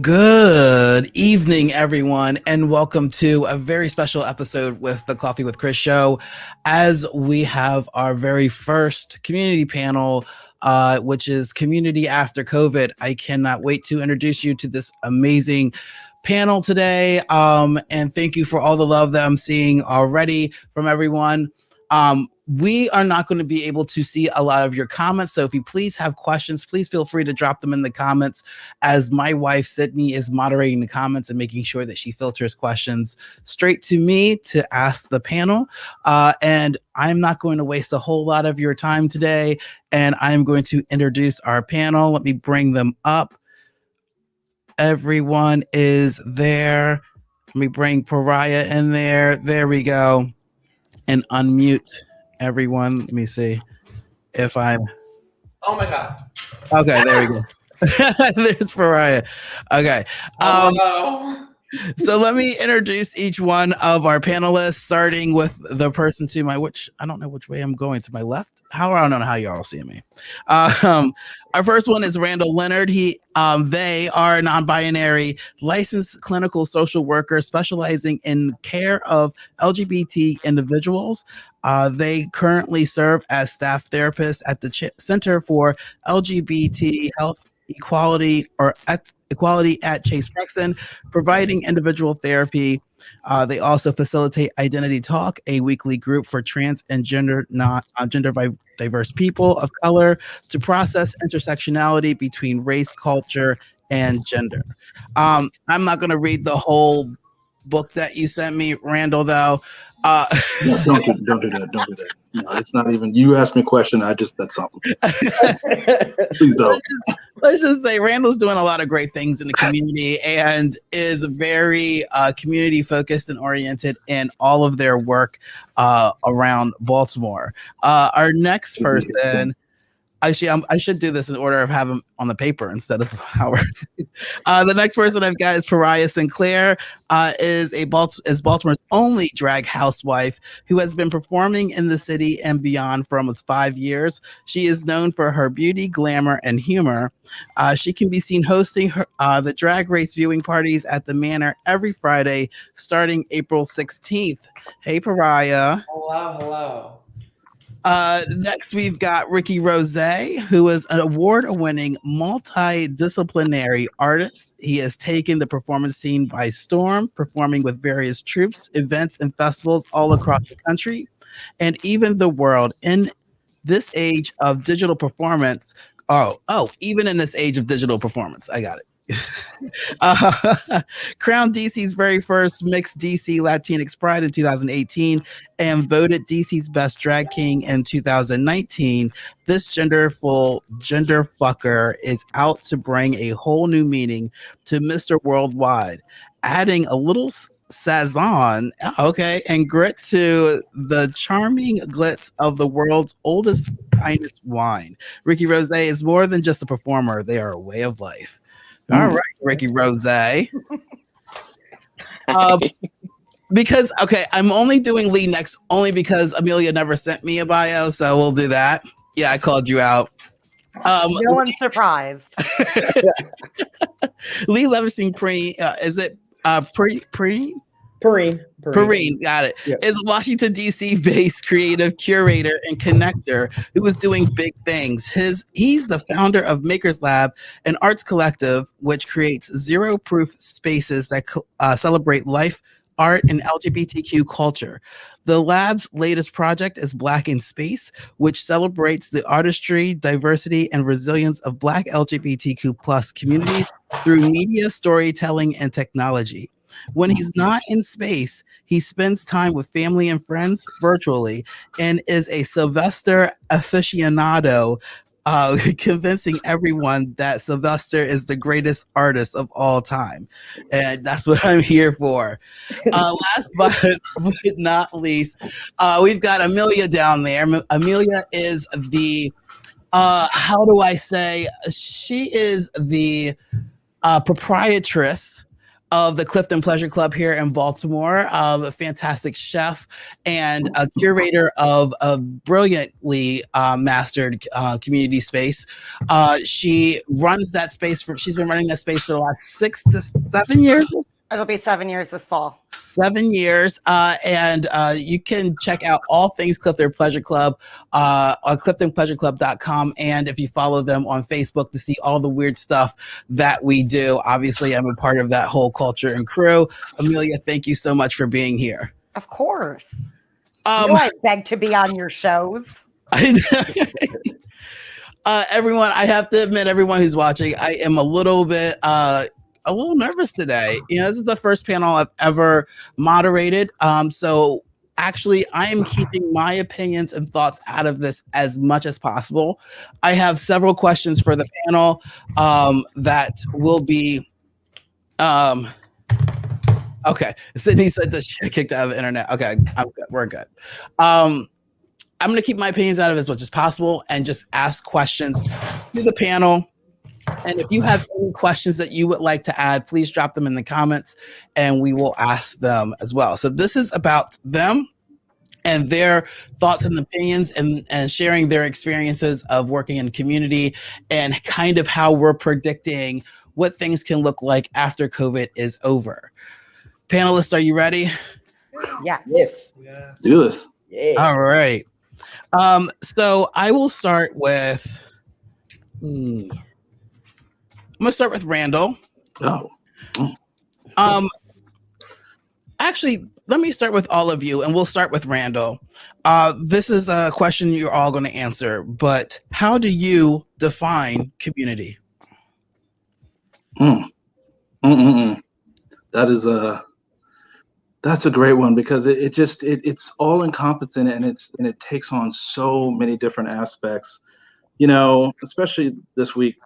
Good evening, everyone, and welcome to a very special episode with the Coffee with Chris show, as we have our very first community panel, which is Community After COVID. I cannot wait to introduce you to this amazing panel today, and thank you for all the love that I'm seeing already from everyone. We are not going to be able to see a lot of your comments, so if you please have questions, please feel free to drop them in the comments, as my wife Sydney is moderating the comments and making sure that she filters questions straight to me to ask the panel. And I'm not going to waste a whole lot of your time today, and I'm going to introduce our panel. Let me bring them up. Everyone is there. Let me bring Pariah in there. There we go. And unmute everyone. Let me see if I'm. Oh my God. Okay, there we go. There's Pariah. Okay. So let me introduce each one of our panelists, starting with the person to my, which I don't know which way I'm going, to my left. I don't know how y'all see me. Our first one is Randall Leonard. They are non-binary licensed clinical social workers specializing in care of LGBT individuals. They currently serve as staff therapists at the Center for LGBT Health Equality at Chase Brexton, providing individual therapy. They also facilitate Identity Talk, a weekly group for trans and gender diverse people of color to process intersectionality between race, culture, and gender. I'm not going to read the whole book that you sent me, Randall, though. No, don't do that. No, it's not even. You asked me a question. I just said something. Please don't. Let's just say Randall's doing a lot of great things in the community and is very community focused and oriented in all of their work around Baltimore. Our next person. Actually, I should do this in order of having them on the paper instead of Howard. The next person I've got is Pariah Sinclair, is Baltimore's only drag housewife who has been performing in the city and beyond for almost 5 years. She is known for her beauty, glamour, and humor. She can be seen hosting the drag race viewing parties at the Manor every Friday, starting April 16th. Hey, Pariah. Hello. Next, we've got Ricky Rosé, who is an award-winning multidisciplinary artist. He has taken the performance scene by storm, performing with various troupes, events, and festivals all across the country and even the world. In this age of digital performance, even in this age of digital performance, I got it. Crowned DC's very first mixed DC Latinx Pride in 2018 and voted DC's best drag king in 2019. This genderful gender fucker is out to bring a whole new meaning to Mr. Worldwide, adding a little sazon, and grit to the charming glitz of the world's oldest, finest wine. Ricky Rosé is more than just a performer; they are a way of life. All right, Ricky Rosé. Because I'm only doing Lee next, only because Amelia never sent me a bio, so we'll do that. Yeah, I called you out. No one's surprised. Lee Levingston, is it Perine? Perine, got it. Yep. Is a Washington, D.C. based creative curator and connector who is doing big things. He's the founder of Makers Lab, an arts collective which creates zero-proof spaces that celebrate life, art, and LGBTQ culture. The lab's latest project is Black in Space, which celebrates the artistry, diversity, and resilience of Black LGBTQ plus communities through media, storytelling, and technology. When he's not in space, he spends time with family and friends virtually and is a Sylvester aficionado, convincing everyone that Sylvester is the greatest artist of all time. And that's what I'm here for. Last but not least, we've got Amelia down there. Amelia is the, she is the proprietress of the Clifton Pleasure Club here in Baltimore, a fantastic chef and a curator of a brilliantly mastered community space. She runs that space she's been running that space for the last 6 to 7 years. It'll be 7 years this fall. 7 years. And you can check out all things Clifton Pleasure Club on cliftonpleasureclub.com. And if you follow them on Facebook to see all the weird stuff that we do, obviously I'm a part of that whole culture and crew. Amelia, thank you so much for being here. Of course. I beg to be on your shows. Everyone, I have to admit, everyone who's watching, I am a little nervous today. This is the first panel I've ever moderated. So actually, I am keeping my opinions and thoughts out of this as much as possible. I have several questions for the panel that will be. Okay, Sydney said that she got kicked out of the internet. Okay, I'm good. We're good. I'm going to keep my opinions out of it as much as possible and just ask questions to the panel. And if you have any questions that you would like to add, please drop them in the comments and we will ask them as well. So this is about them and their thoughts and opinions and sharing their experiences of working in community and kind of how we're predicting what things can look like after COVID is over. Panelists, are you ready? Yeah. Yes. Yeah. Do this. Yeah. All right. So I will start with... I'm gonna start with Randall. Actually, let me start with all of you, and we'll start with Randall. This is a question you're all going to answer, but how do you define community? That's a great one because it's all encompassing and it takes on so many different aspects. Especially this week.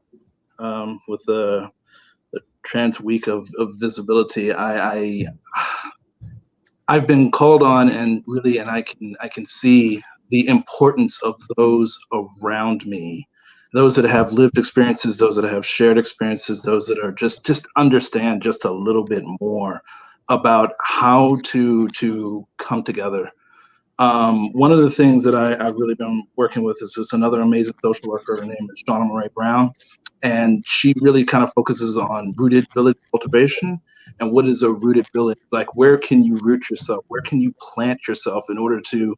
With the Trans Week of Visibility, I've been called on and I can see the importance of those around me, those that have lived experiences, those that have shared experiences, those that are just understand just a little bit more about how to come together. One of the things that I've really been working with is this another amazing social worker. Her name is Shauna Murray Brown. And she really kind of focuses on rooted village cultivation. And what is a rooted village? Like, where can you root yourself? Where can you plant yourself in order to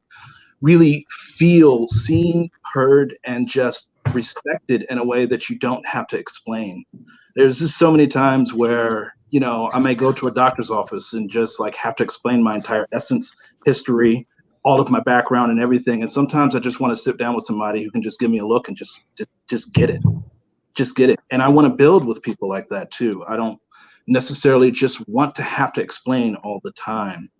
really feel seen, heard, and just respected in a way that you don't have to explain. There's just so many times where, you know, I may go to a doctor's office and just like have to explain my entire essence, history, all of my background and everything. And sometimes I just want to sit down with somebody who can just give me a look and just get it. Just get it. And I want to build with people like that too. I don't necessarily just want to have to explain all the time.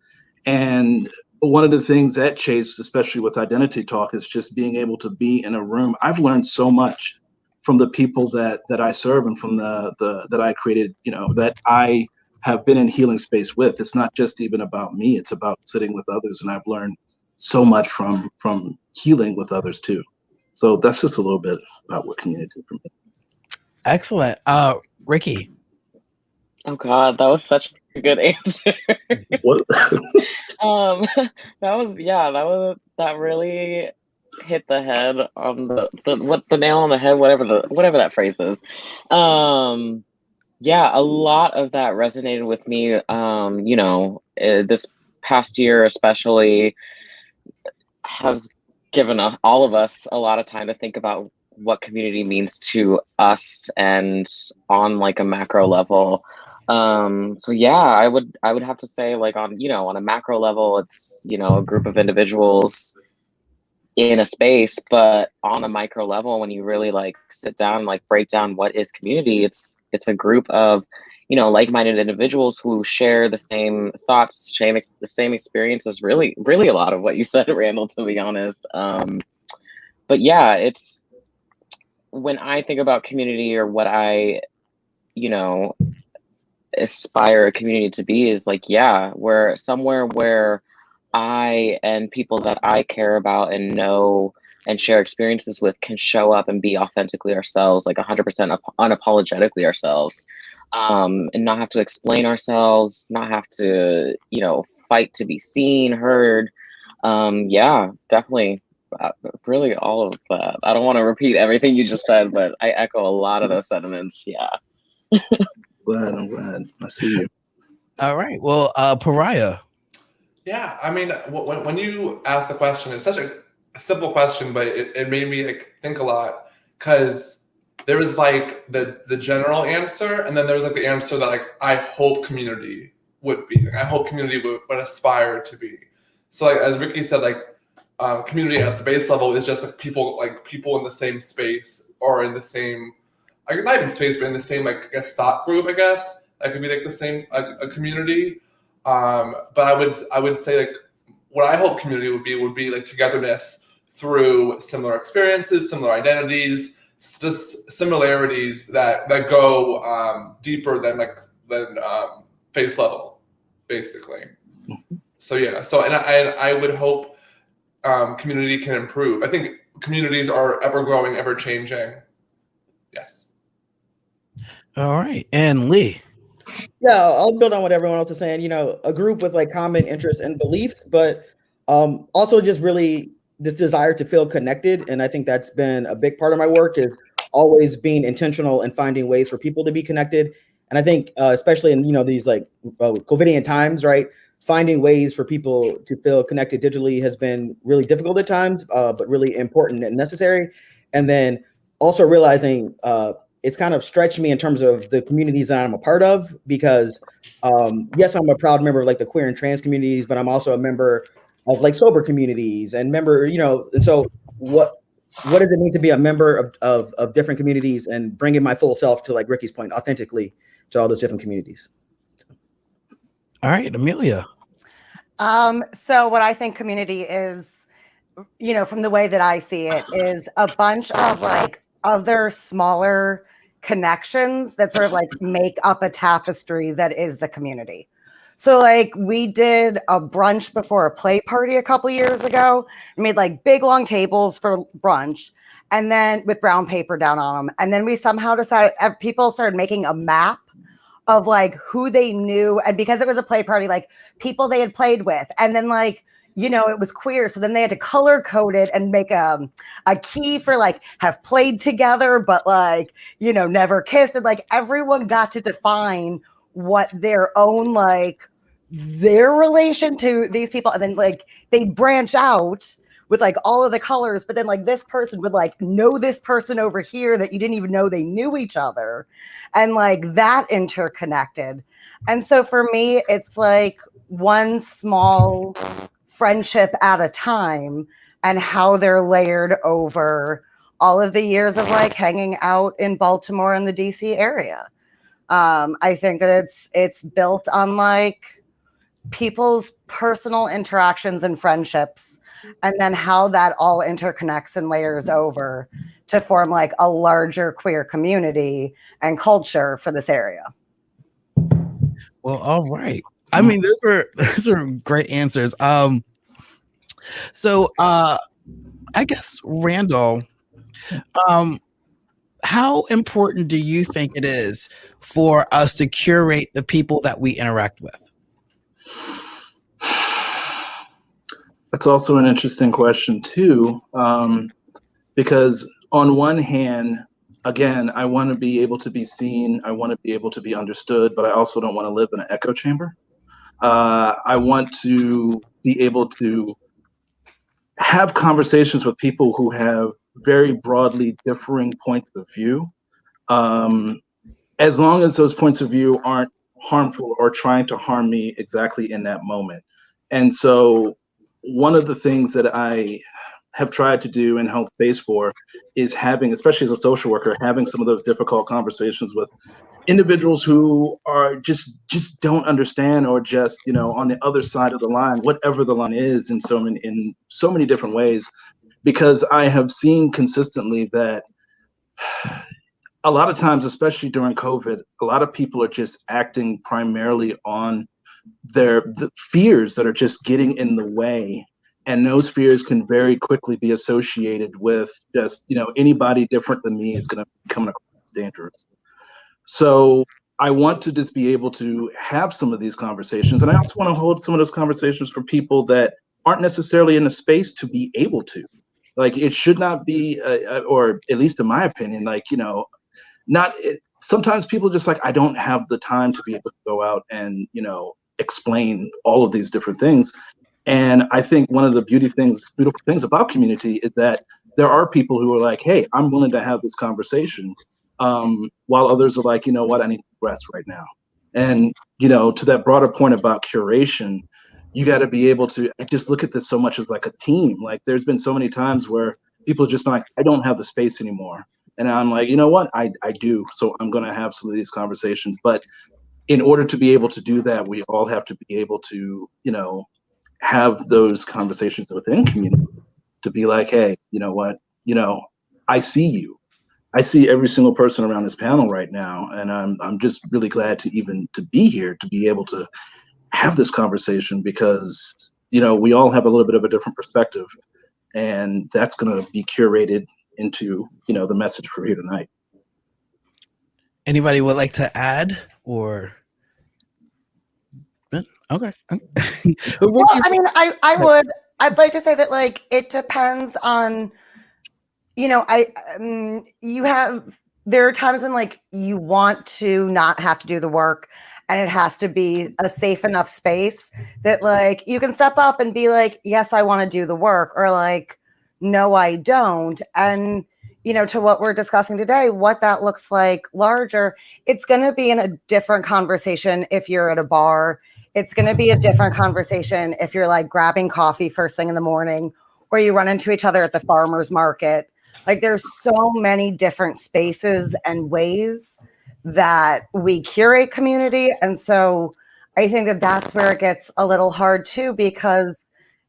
And one of the things at Chase, especially with Identity Talk, is just being able to be in a room. I've learned so much from the people that I serve and from the that I created, you know, that I have been in healing space with. It's not just even about me, it's about sitting with others. And I've learned so much from healing with others too. So that's just a little bit about what community for me. Excellent. Ricky. Oh God, that was such a good answer. What? that really hit the head on the nail on the head, whatever that phrase is. Yeah, a lot of that resonated with me. You know, this past year especially has given all of us a lot of time to think about what community means to us and on like a macro level. So yeah, I would have to say, like, on a macro level, it's, you know, a group of individuals in a space, but on a micro level, when you really like sit down and like break down what is community, it's a group of, you know, like-minded individuals who share the same thoughts, the same experiences. Really a lot of what you said, Randall, to be honest. But yeah, it's, when I think about community, or what I, you know, aspire a community to be, is like, yeah, we're somewhere where I and people that I care about and know and share experiences with can show up and be authentically ourselves, like 100% unapologetically ourselves, and not have to explain ourselves, not have to, you know, fight to be seen, heard. Yeah, definitely. Really all of that. I don't want to repeat everything you just said, but I echo a lot of those sentiments. Yeah. I'm glad. I see you. All right. Well, Pariah. Yeah, I mean, when you asked the question, it's such a simple question, but it made me like think a lot, because there was like the general answer, and then there was like the answer that like I hope community would be. Like, I hope community would aspire to be. So like as Ricky said, like community at the base level is just like people in the same space, or in the same, like not even space, but in the same, like, I guess, thought group. I guess that could be like the same, like a community. But I would say, like, what I hope community would be like togetherness through similar experiences, similar identities, just similarities that go deeper than face level, basically. So yeah, and I would hope community can improve. I think communities are ever growing, ever changing. Yes. All right, and Lee. Yeah, I'll build on what everyone else is saying. You know, a group with like common interests and beliefs, but also just really this desire to feel connected. And I think that's been a big part of my work, is always being intentional and finding ways for people to be connected. And I think especially in, you know, these like COVIDian times, right? Finding ways for people to feel connected digitally has been really difficult at times, but really important and necessary. And then also realizing it's kind of stretched me in terms of the communities that I'm a part of, because yes, I'm a proud member of like the queer and trans communities, but I'm also a member of like sober communities and member, you know, and so what does it mean to be a member of different communities, and bringing my full self, to like Ricky's point, authentically to all those different communities. All right, Amelia. So what I think community is, you know, from the way that I see it, is a bunch of like other smaller connections that sort of like make up a tapestry that is the community. So like we did a brunch before a play party a couple years ago. We made like big long tables for brunch, and then with brown paper down on them. And then we somehow decided, people started making a map of like who they knew. And because it was a play party, like people they had played with, and then like, you know, it was queer. So then they had to color code it and make a key for like have played together, but like, you know, never kissed. And like everyone got to define what their own, like their relation to these people. And then like they branch out with like all of the colors, but then like this person would like know this person over here that you didn't even know they knew each other, and like that interconnected. And so for me, it's like one small friendship at a time, and how they're layered over all of the years of like hanging out in Baltimore and the DC area. I think that it's built on like people's personal interactions and friendships, and then how that all interconnects and layers over to form like a larger queer community and culture for this area. Well, all right. I mean, those were great answers. So I guess Randall, how important do you think it is for us to curate the people that we interact with? That's also an interesting question too, because on one hand, again, I want to be able to be seen, I want to be able to be understood, but I also don't want to live in an echo chamber. I want to be able to have conversations with people who have very broadly differing points of view, as long as those points of view aren't harmful or trying to harm me exactly in that moment. And so one of the things that I have tried to do and held space for is having, especially as a social worker, having some of those difficult conversations with individuals who are just don't understand, or just, you know, on the other side of the line, whatever the line is, in so many different ways. Because I have seen consistently that a lot of times, especially during COVID, a lot of people are just acting primarily on the fears that are just getting in the way. And those fears can very quickly be associated with just, you know, anybody different than me is going to become dangerous. So I want to just be able to have some of these conversations. And I also want to hold some of those conversations for people that aren't necessarily in a space to be able to. Like, it should not be, or at least in my opinion, like, you know, sometimes people just like, I don't have the time to be able to go out and, you know, explain all of these different things. And I think one of the beautiful things about community is that there are people who are like, hey, I'm willing to have this conversation, while others are like, you know what, I need to rest right now. And, you know, to that broader point about curation, you got to be able to, I just look at this so much as like a team. Like, there's been so many times where people just been like, I don't have the space anymore. And I'm like, you know what, I do. So I'm going to have some of these conversations. But in order to be able to do that, we all have to be able to, you know, have those conversations within community to be like, hey, you know what, you know, I see you. I see every single person around this panel right now. And I'm just really glad to be here, to be able to have this conversation, because, you know, we all have a little bit of a different perspective, and that's going to be curated into, you know, the message for here tonight. Anybody would like to add, or? Okay. Well, I mean, I'd like to say that, like, it depends on, you know, there are times when like you want to not have to do the work, and it has to be a safe enough space that like you can step up and be like, yes, I want to do the work, or like, no, I don't. And, you know, to what we're discussing today, what that looks like larger, it's going to be in a different conversation if you're at a bar. It's going to be a different conversation if you're like grabbing coffee first thing in the morning, or you run into each other at the farmer's market. Like, there's so many different spaces and ways that we curate community. And so I think that that's where it gets a little hard too, because,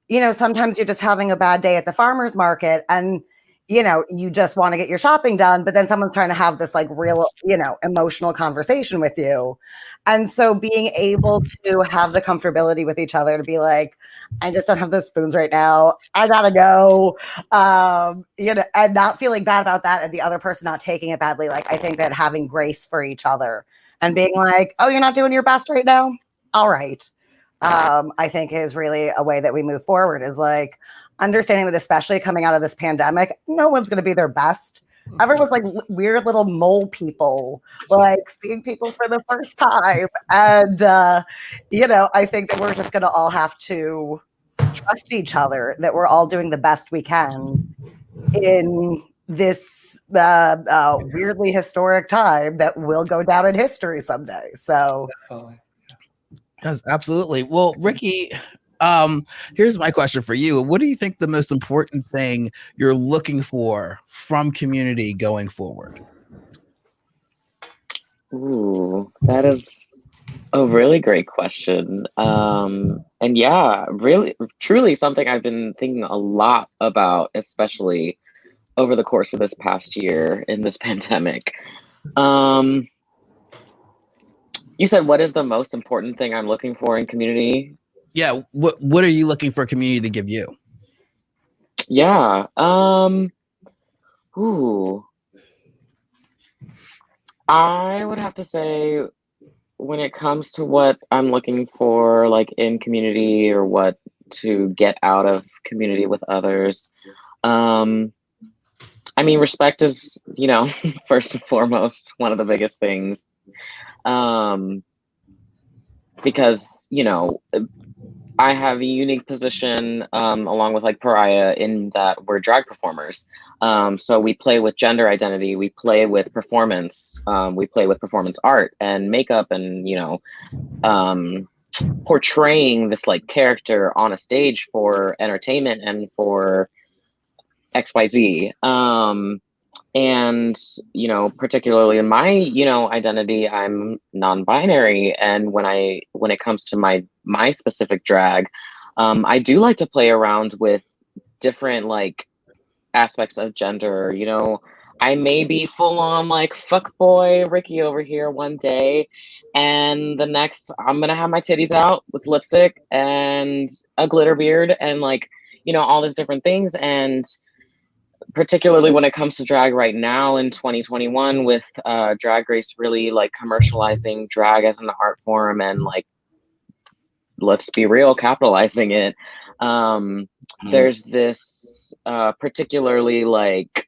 you know, sometimes you're just having a bad day at the farmer's market, and, you know, you just want to get your shopping done, but then someone's trying to have this like real, you know, emotional conversation with you. And so being able to have the comfortability with each other to be like, I just don't have the spoons right now, I gotta go, you know, and not feeling bad about that, and the other person not taking it badly. Like, I think that having grace for each other and being like, oh, you're not doing your best right now, all right, I think is really a way that we move forward, is like understanding that, especially coming out of this pandemic, no one's going to be their best. Everyone's like weird little mole people, like seeing people for the first time. And, you know, I think that we're just going to all have to trust each other, that we're all doing the best we can in this weirdly historic time that will go down in history someday. So Definitely. Yes, absolutely. Well, Ricky, here's my question for you. What do you think the most important thing you're looking for from community going forward? Ooh, that is a really great question. And yeah, really, truly something I've been thinking a lot about, especially over the course of this past year in this pandemic. You said, what is the most important thing I'm looking for in community? Yeah, what are you looking for community to give you? Yeah. Ooh. I would have to say, when it comes to what I'm looking for, like in community or what to get out of community with others, I mean, respect is, first and foremost, one of the biggest things. Because, I have a unique position along with like Pariah in that we're drag performers. So we play with gender identity, we play with performance, we play with performance art and makeup and, portraying this like character on a stage for entertainment and for XYZ. And, particularly in my, identity, I'm non-binary. And when it comes to my specific drag, I do like to play around with different like aspects of gender. I may be full on like fuckboy Ricky over here one day, and the next I'm gonna have my titties out with lipstick and a glitter beard and like, all these different things. And particularly when it comes to drag right now in 2021 with Drag Race really like commercializing drag as an art form and like, let's be real, capitalizing it. There's this particularly like,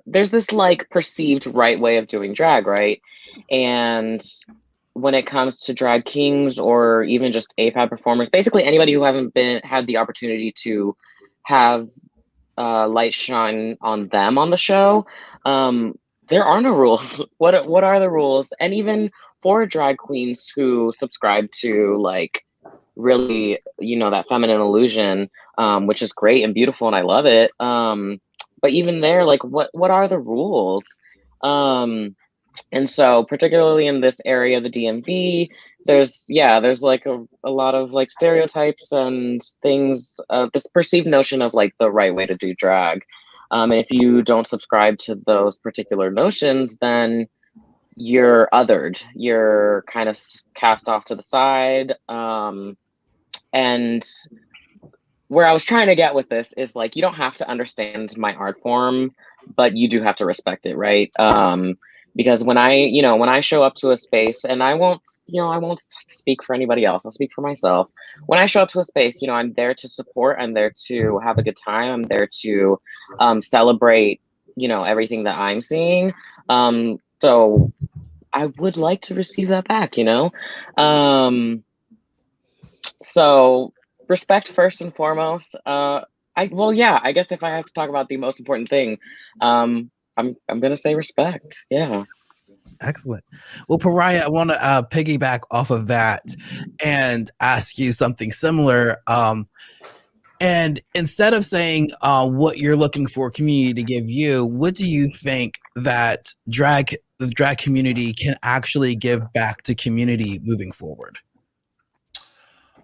there's this like perceived right way of doing drag, right? And when it comes to drag kings or even just AFAB performers, basically anybody who hasn't had the opportunity to have light shine on them on the show, there are no rules. What are the rules? And even for drag queens who subscribe to like really, that feminine illusion, which is great and beautiful and I love it. But even there, like what are the rules? And so particularly in this area, the DMV, there's like a lot of like stereotypes and things, this perceived notion of like the right way to do drag. And if you don't subscribe to those particular notions, then you're othered, you're kind of cast off to the side. And where I was trying to get with this is like, you don't have to understand my art form, but you do have to respect it, right? Because when I show up to a space, and I won't speak for anybody else, I'll speak for myself. When I show up to a space, I'm there to support, I'm there to have a good time, I'm there to celebrate, everything that I'm seeing. So I would like to receive that back, So respect first and foremost. I guess if I have to talk about the most important thing, I'm gonna say respect. Yeah. Excellent. Well, Pariah, I want to piggyback off of that and ask you something similar. And instead of saying what you're looking for community to give you, what do you think that the drag community can actually give back to community moving forward?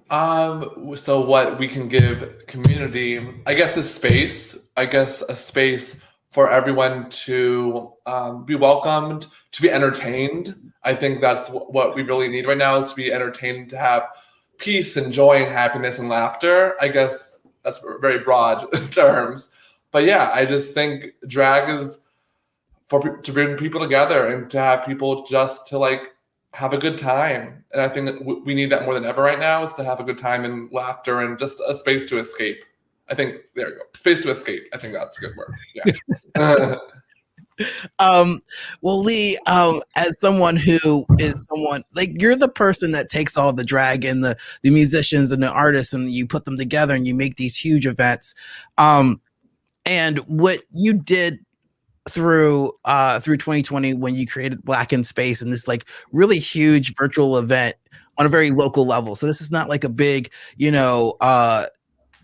So what we can give community, I guess, a space for everyone to be welcomed, to be entertained. I think that's what we really need right now, is to be entertained, to have peace and joy and happiness and laughter. I guess that's very broad terms. But yeah, I just think drag is to bring people together and to have people just to like have a good time. And I think that we need that more than ever right now, is to have a good time and laughter and just a space to escape. I think, there you go. Space to escape. I think that's a good word. Yeah. Well, Lee, as someone who is someone like you're the person that takes all the drag and the musicians and the artists and you put them together and you make these huge events. And what you did through 2020 when you created Black in Space and this like really huge virtual event on a very local level. So this is not like a big,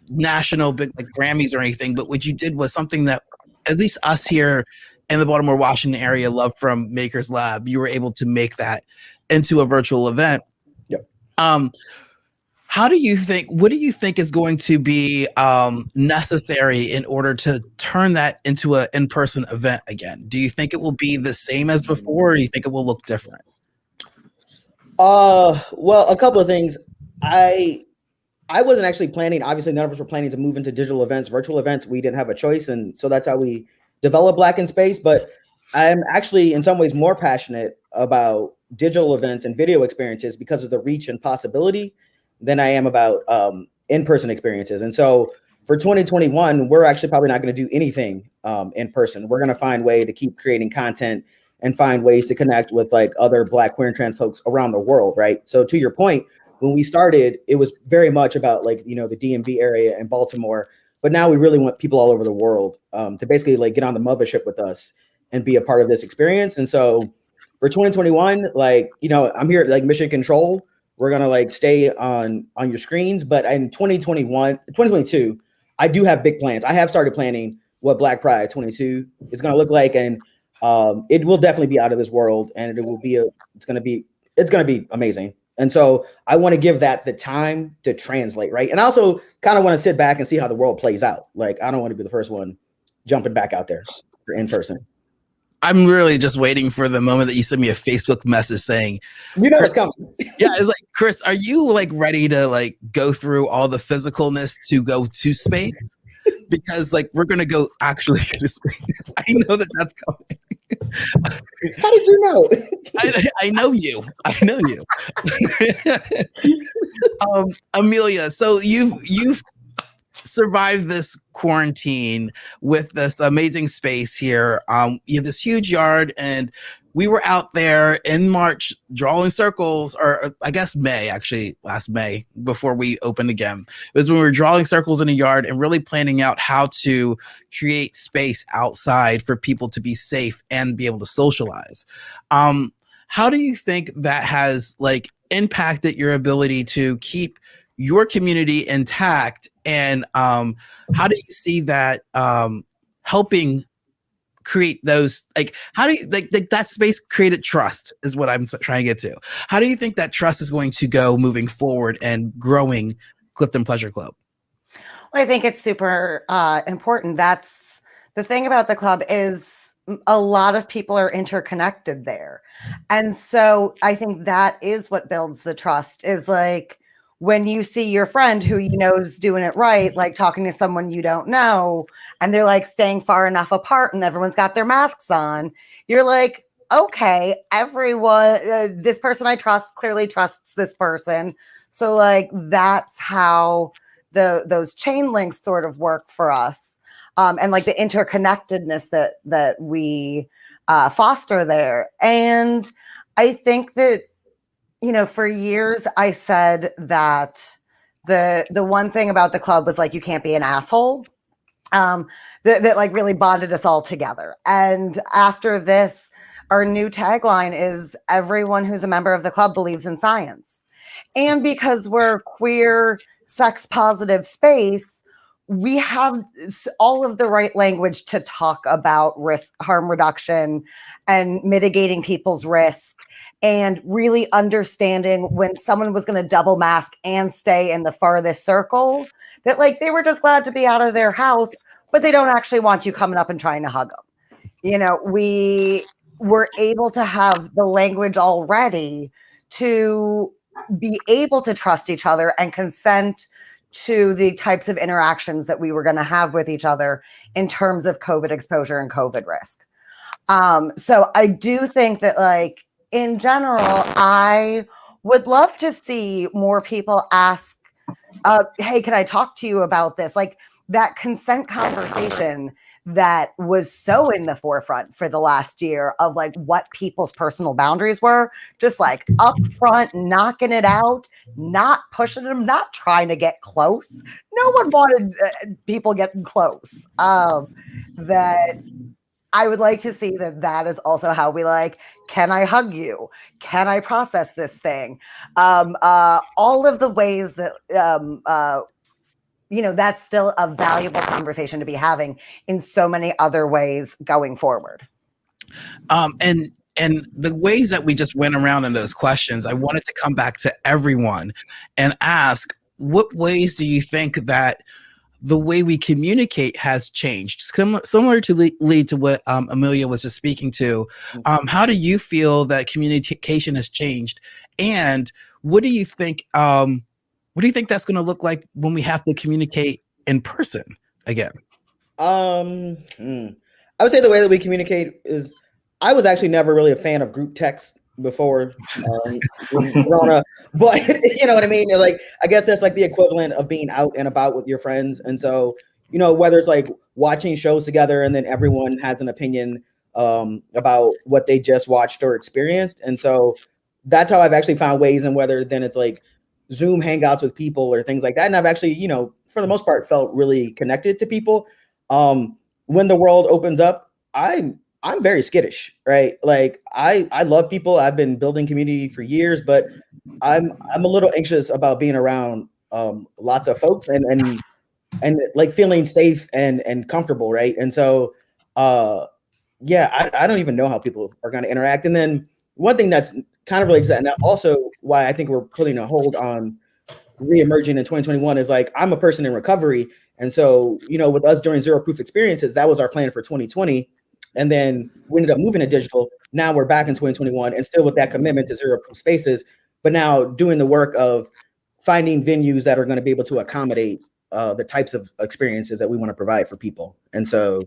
national big like Grammys or anything, but what you did was something that at least us here in the Baltimore, Washington area love from Makers Lab. You were able to make that into a virtual event. Yep. What do you think is going to be necessary in order to turn that into an in-person event again? Do you think it will be the same as before, or do you think it will look different? Well, a couple of things. I wasn't actually planning. Obviously, none of us were planning to move into digital events, virtual events. We didn't have a choice, and so that's how we developed Black in Space. But I'm actually, in some ways, more passionate about digital events and video experiences because of the reach and possibility than I am about in-person experiences. And so for 2021, we're actually probably not going to do anything in person. We're going to find a way to keep creating content and find ways to connect with like other Black, queer, and trans folks around the world, right? So to your point, when we started, it was very much about like, the DMV area and Baltimore, but now we really want people all over the world to basically like get on the mothership with us and be a part of this experience. And so for 2021, like, I'm here at like Mission Control. We're going to like stay on your screens, but in 2022, I do have big plans. I have started planning what Black Pride 22 is going to look like. And it will definitely be out of this world, and it's going to be amazing. And so I want to give that the time to translate, right? And I also kind of want to sit back and see how the world plays out. Like, I don't want to be the first one jumping back out there for in person. I'm really just waiting for the moment that you send me a Facebook message saying, it's coming. Yeah, it's like, Chris, are you like ready to like go through all the physicalness to go to space? Because like we're gonna go actually to space. I know that's coming. How did you know? I know you. Amelia, so you've survived this quarantine with this amazing space here. You have this huge yard, and we were out there in March drawing circles, or I guess last May, before we opened again. It was when we were drawing circles in a yard and really planning out how to create space outside for people to be safe and be able to socialize. How do you think that has like impacted your ability to keep your community intact? And how do you see that helping create those, like, how do you like that space created trust is what I'm trying to get to. How do you think that trust is going to go moving forward and growing Clifton Pleasure Club? Well, I think it's super important. That's the thing about the club is a lot of people are interconnected there. And so I think that is what builds the trust, is like when you see your friend who you know is doing it right, like talking to someone you don't know, and they're like staying far enough apart and everyone's got their masks on, you're like, okay, everyone, this person I trust clearly trusts this person. So like that's how those chain links sort of work for us. And like the interconnectedness that we foster there. And I think that, for years I said that the one thing about the club was like, you can't be an asshole. That like really bonded us all together. And after this, our new tagline is everyone who's a member of the club believes in science. And because we're queer, sex positive space, we have all of the right language to talk about risk, harm reduction, and mitigating people's risk, and really understanding when someone was going to double mask and stay in the farthest circle, that like they were just glad to be out of their house, but they don't actually want you coming up and trying to hug them. We were able to have the language already to be able to trust each other and consent to the types of interactions that we were going to have with each other in terms of COVID exposure and COVID risk. So I do think that like in general, I would love to see more people ask, hey, can I talk to you about this? Like that consent conversation that was so in the forefront for the last year of like what people's personal boundaries were, just like up front, knocking it out, not pushing them, not trying to get close. No one wanted people getting close. That I would like to see that is also how we like, can I hug you? Can I process this thing? All of the ways that, that's still a valuable conversation to be having in so many other ways going forward. And the ways that we just went around in those questions, I wanted to come back to everyone and ask, what ways do you think that the way we communicate has changed? Similar to lead to what Amelia was just speaking to. How do you feel that communication has changed? And what do you think that's going to look like when we have to communicate in person again? I would say the way that we communicate is, I was actually never really a fan of group text before Corona, but you know what I mean? Like, I guess that's like the equivalent of being out and about with your friends. And so, whether it's like watching shows together and then everyone has an opinion about what they just watched or experienced. And so that's how I've actually found ways, and whether then it's like Zoom hangouts with people or things like that. And I've actually, for the most part, felt really connected to people. When the world opens up, I'm very skittish, right? Like I love people. I've been building community for years, but I'm a little anxious about being around lots of folks and like feeling safe and comfortable, right? And so I don't even know how people are going to interact. And then one thing that's kind of related to that, and also why I think we're putting a hold on reemerging in 2021, is like, I'm a person in recovery. And so, with us doing zero proof experiences, that was our plan for 2020. And then we ended up moving to digital. Now we're back in 2021 and still with that commitment to zero proof spaces, but now doing the work of finding venues that are going to be able to accommodate the types of experiences that we want to provide for people. And so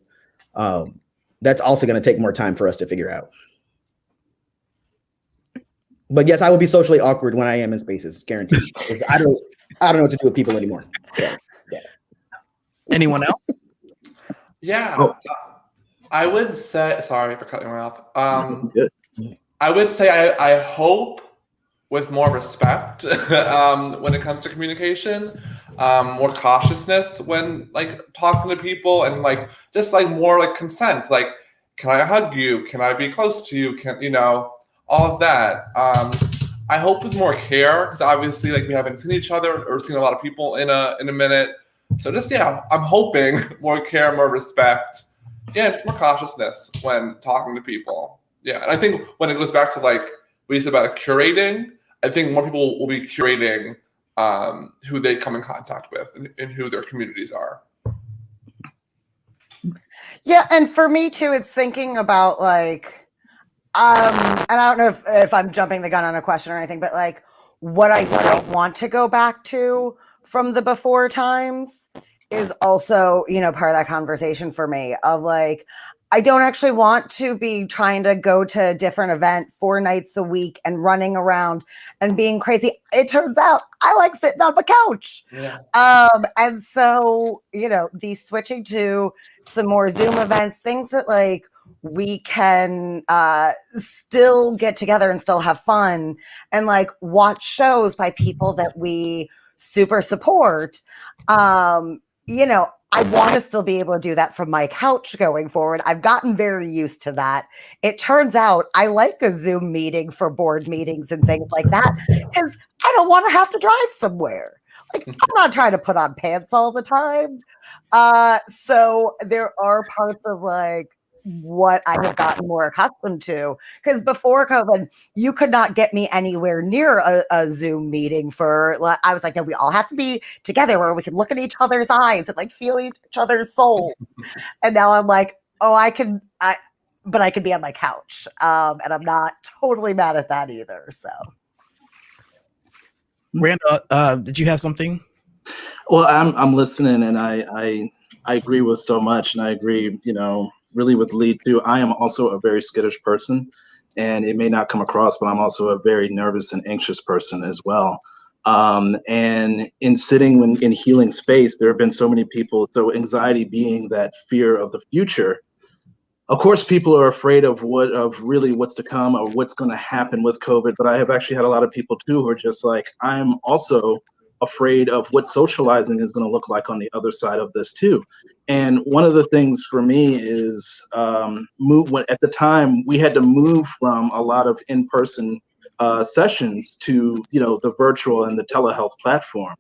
that's also going to take more time for us to figure out. But yes, I will be socially awkward when I am in spaces, guaranteed. I don't know what to do with people anymore. Yeah. Anyone else? Yeah. Oh. I would say, sorry for cutting you off. Good. I would say I hope with more respect when it comes to communication, more cautiousness when like talking to people, and like just like more like consent. Like, can I hug you? Can I be close to you? All of that. I hope with more care, because obviously like we haven't seen each other or seen a lot of people in a minute. So just I'm hoping more care, more respect. Yeah, it's more cautiousness when talking to people. Yeah, and I think when it goes back to like what you said about curating, I think more people will be curating who they come in contact with and who their communities are. Yeah, and for me too, it's thinking about like, and I don't know if I'm jumping the gun on a question or anything, but like what I want to go back to from the before times is also, part of that conversation for me of like, I don't actually want to be trying to go to a different event 4 nights a week and running around and being crazy. It turns out I like sitting on the couch. Yeah. And so, the switching to some more Zoom events, things that like we can still get together and still have fun and like watch shows by people that we super support. I want to still be able to do that from my couch going forward. I've gotten very used to that. It turns out I like a Zoom meeting for board meetings and things like that because I don't want to have to drive somewhere. Like, I'm not trying to put on pants all the time. So there are parts of like what I have gotten more accustomed to, because before COVID, you could not get me anywhere near a Zoom meeting I was like, no, we all have to be together where we can look at each other's eyes and like feel each other's souls. And now I'm like, oh, but I could be on my couch. And I'm not totally mad at that either. So. Randall, did you have something? Well, I'm listening, and I agree with so much, and I agree, really with Lee too. I am also a very skittish person, and it may not come across, but I'm also a very nervous and anxious person as well. And in sitting in healing space, there have been so many people. So anxiety being that fear of the future. Of course, people are afraid of really what's to come or what's going to happen with COVID. But I have actually had a lot of people too who are just like, I'm also afraid of what socializing is going to look like on the other side of this too. And one of the things for me is at the time we had to move from a lot of in-person sessions to the virtual and the telehealth platform.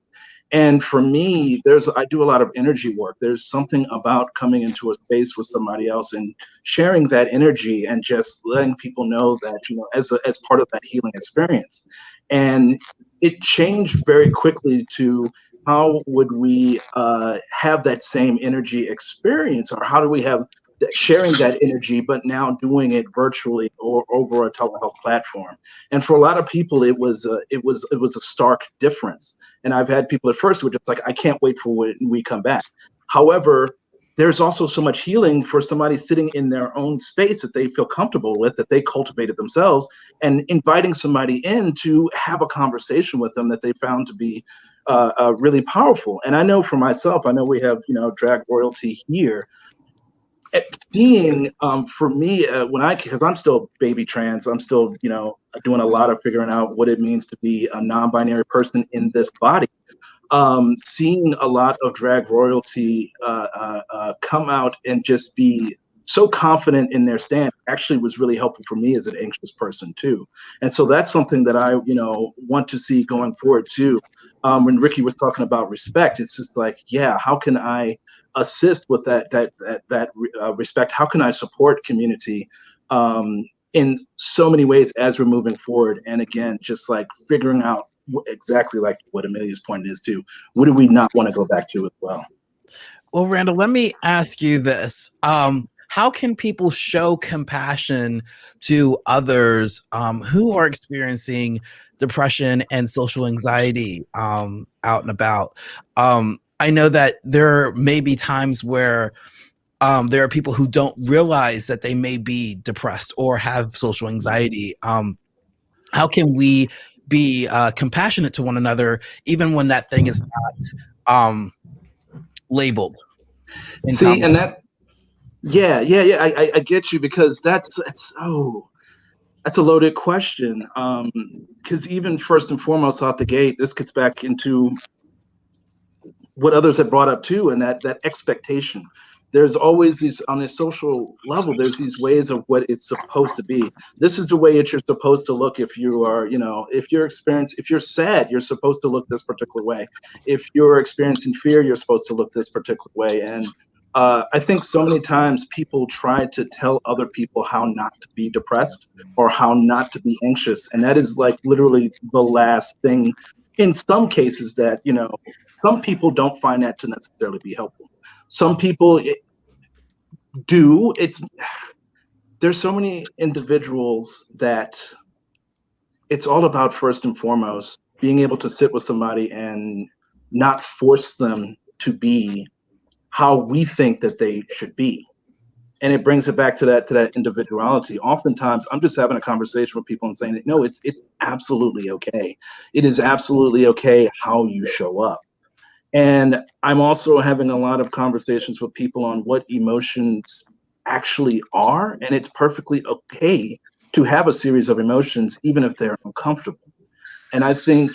And for me, I do a lot of energy work. There's something about coming into a space with somebody else and sharing that energy and just letting people know that, as part of that healing experience. And it changed very quickly to how would we have that same energy experience, or how do we have sharing that energy, but now doing it virtually or over a telehealth platform. And for a lot of people, it was a stark difference. And I've had people at first who were just like, I can't wait for when we come back. However, there's also so much healing for somebody sitting in their own space that they feel comfortable with, that they cultivated themselves, and inviting somebody in to have a conversation with them that they found to be really powerful. And I know for myself, I know we have, drag royalty here. Seeing for me because I'm still baby trans, I'm still doing a lot of figuring out what it means to be a non-binary person in this body. Seeing a lot of drag royalty come out and just be so confident in their stand actually was really helpful for me as an anxious person too. And so that's something that I want to see going forward too. When Ricky was talking about respect, it's just like, yeah, how can I assist with that respect? How can I support community in so many ways as we're moving forward? And again, just like figuring out exactly like what Amelia's point is too. What do we not want to go back to as well? Well, Randall, let me ask you this. How can people show compassion to others who are experiencing depression and social anxiety out and about? I know that there may be times where there are people who don't realize that they may be depressed or have social anxiety. How can we be compassionate to one another, even when that thing is not labeled? See, and that, yeah, I get you, because that's a loaded question. Because even first and foremost out the gate, this gets back into what others have brought up too, and that expectation. There's always these, on a social level, there's these ways of what it's supposed to be. This is the way you're supposed to look. If you are, if you're sad, you're supposed to look this particular way. If you're experiencing fear, you're supposed to look this particular way. And I think so many times people try to tell other people how not to be depressed or how not to be anxious. And that is like literally the last thing in some cases that, some people don't find that to necessarily be helpful. Some people do. There's so many individuals that it's all about, first and foremost, being able to sit with somebody and not force them to be how we think that they should be. And it brings it back to that individuality. Oftentimes I'm just having a conversation with people and saying, no, it's absolutely okay. It is absolutely okay how you show up. And I'm also having a lot of conversations with people on what emotions actually are. And it's perfectly okay to have a series of emotions, even if they're uncomfortable. And I think,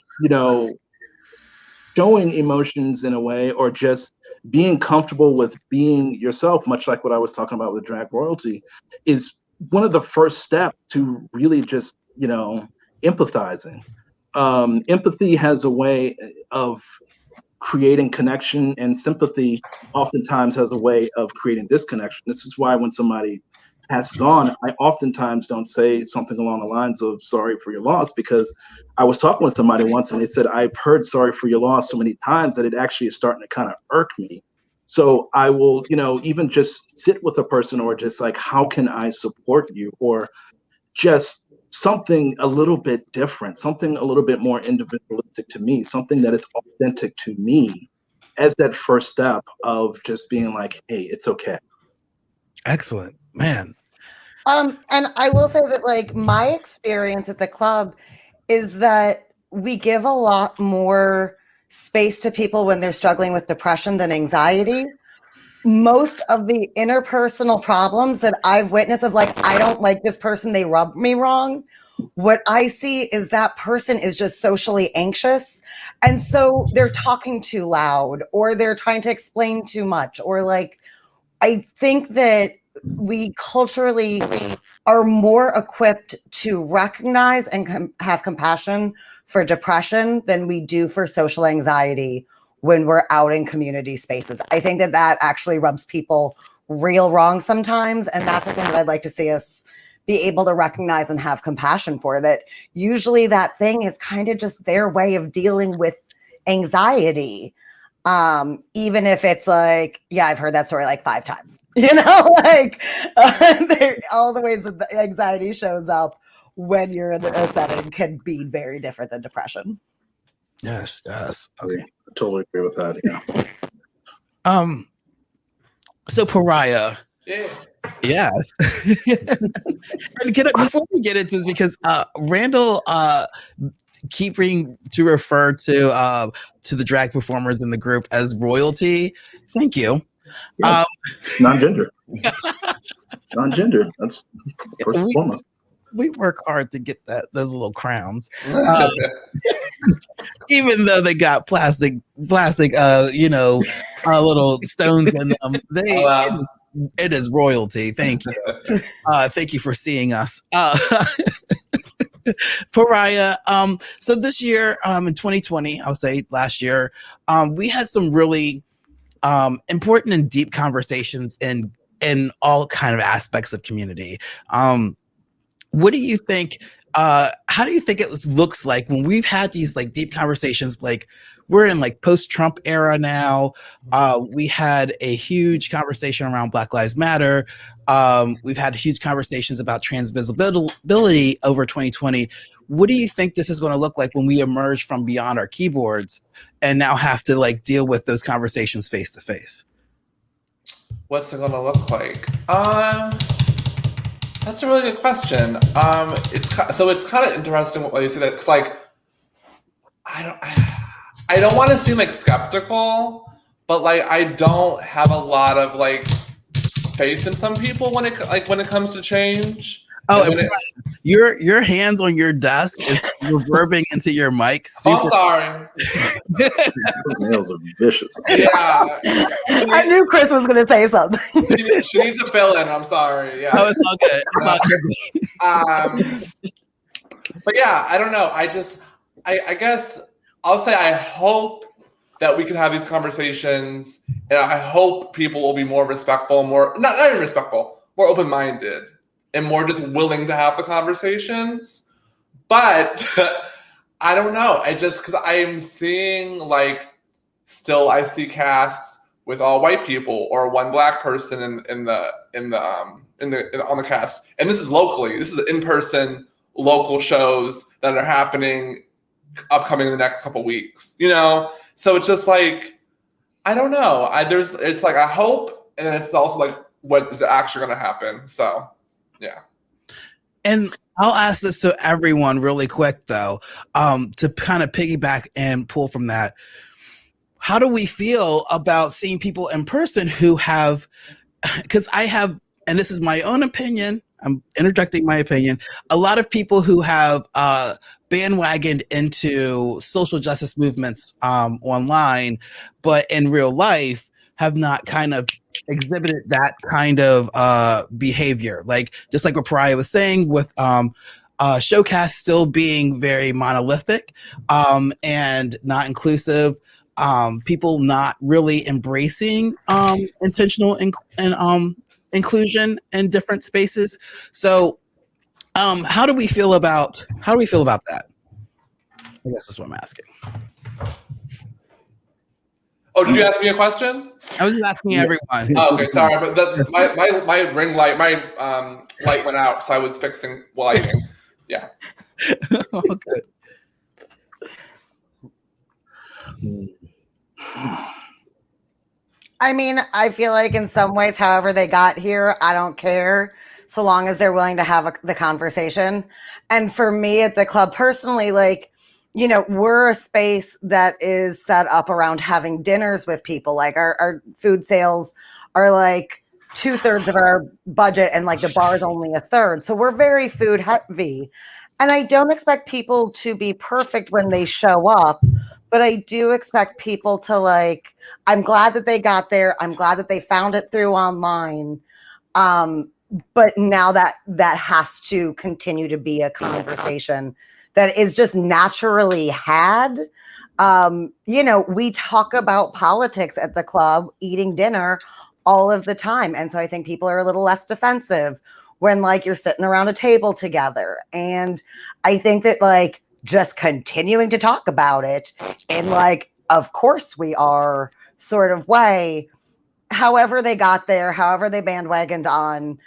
showing emotions in a way, or just being comfortable with being yourself, much like what I was talking about with drag royalty, is one of the first steps to really just, empathizing. Empathy has a way of creating connection, and sympathy oftentimes has a way of creating disconnection. This is why when somebody passes on, I oftentimes don't say something along the lines of sorry for your loss, because I was talking with somebody once and they said, I've heard sorry for your loss so many times that it actually is starting to kind of irk me. So I will, even just sit with a person, or just like, how can I support you? Or just something a little bit different, something a little bit more individualistic to me, something that is authentic to me, as that first step of just being like, hey, it's okay. Excellent, man. And I will say that, like, my experience at the club is that we give a lot more space to people when they're struggling with depression than anxiety. Most of the interpersonal problems that I've witnessed of like, I don't like this person, they rub me wrong. What I see is that person is just socially anxious. And so they're talking too loud, or they're trying to explain too much, or like, I think that we culturally are more equipped to recognize and have compassion for depression than we do for social anxiety when we're out in community spaces. I think that that actually rubs people real wrong sometimes. And that's the thing that I'd like to see us be able to recognize and have compassion for, that usually that thing is kind of just their way of dealing with anxiety. Even if it's like, yeah, I've heard that story like 5 times, you know, like all the ways that the anxiety shows up when you're in a setting can be very different than depression. Yes. Okay. I totally agree with that. Yeah. So Pariah. Yeah. Yes. And before we get into this, because Randall keeping to refer to the drag performers in the group as royalty. Thank you. Yeah. It's non-gender. It's non-gender. That's first and foremost. We work hard to get those little crowns, even though they got plastic, little stones in them. It is royalty. Thank you. Thank you for seeing us. Pariah. So this year, in 2020, I'll say last year, we had some really important and deep conversations in all kind of aspects of community. What do you think? How do you think it looks like when we've had these like deep conversations? Like we're in like post-Trump era now. We had a huge conversation around Black Lives Matter. We've had huge conversations about trans visibility over 2020. What do you think this is going to look like when we emerge from beyond our keyboards and now have to like deal with those conversations face to face? What's it going to look like? That's a really good question. It's kind of interesting what you say that. It's like I don't want to seem like skeptical, but like I don't have a lot of like faith in some people when it comes to change. Oh, your hands on your desk is reverbing into your mic. Oh, I'm sorry. Those nails are vicious. Yeah. I knew Chris was going to say something. She needs to fill in. I'm sorry. Yeah. Oh, it's all good. It's all good. But yeah, I don't know. I guess I'll say I hope that we can have these conversations, and I hope people will be more respectful, not even respectful, more open-minded, and more just willing to have the conversations. But I don't know. Because I'm seeing like still I see casts with all white people or one Black person on the cast, and this is locally. This is in-person local shows that are happening upcoming in the next couple weeks. You know, so it's just like I don't know. It's like I hope, and it's also like what is actually going to happen. So. Yeah. And I'll ask this to everyone really quick, though, to kind of piggyback and pull from that. How do we feel about seeing people in person who have, because I have, and this is my own opinion, I'm interjecting my opinion, a lot of people who have bandwagoned into social justice movements online, but in real life have not kind of exhibited that kind of behavior, like just like what Pariah was saying with Showcast still being very monolithic and not inclusive, people not really embracing intentional inclusion in different spaces. So how do we feel about that? I guess that's what I'm asking. Oh, did you ask me a question? I was just asking everyone. Oh, okay, sorry, but my ring light, my light went out, so I was fixing lighting. Yeah. Okay. I mean, I feel like in some ways, however they got here, I don't care, so long as they're willing to have the conversation. And for me at the club personally, like, you know, we're a space that is set up around having dinners with people. Like our food sales are like 2/3 of our budget, and like the bar is only 1/3. So we're very food heavy. And I don't expect people to be perfect when they show up, but I do expect people to like, I'm glad that they got there. I'm glad that they found it through online. But now that has to continue to be a conversation that is just naturally had. You know, we talk about politics at the club, eating dinner all of the time. And so I think people are a little less defensive when like you're sitting around a table together. And I think that like just continuing to talk about it in like, of course we are sort of way, however they got there, however they bandwagoned on,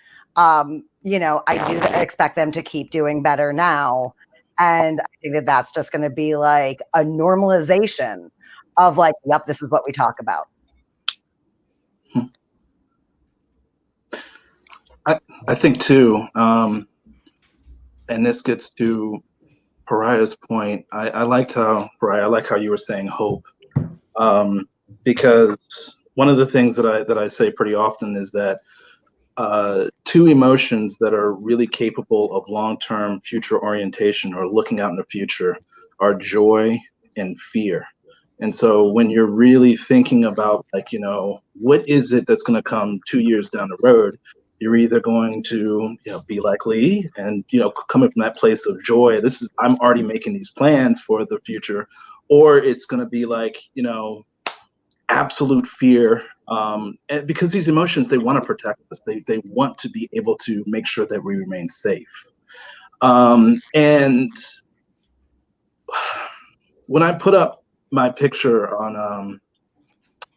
you know, I do expect them to keep doing better now. And I think that that's just going to be like a normalization of like, yep, this is what we talk about. I think too, and this gets to Pariah's point. I liked how, Pariah, I like how you were saying hope, because one of the things that I say pretty often is that two emotions that are really capable of long-term future orientation or looking out in the future are joy and fear. And so when you're really thinking about like, you know, what is it that's going to come 2 years down the road, you're either going to, you know, be like Lee and, you know, coming from that place of joy, I'm already making these plans for the future, or it's going to be like, you know, absolute fear, and because these emotions, they want to protect us. They want to be able to make sure that we remain safe. And when I put up my picture on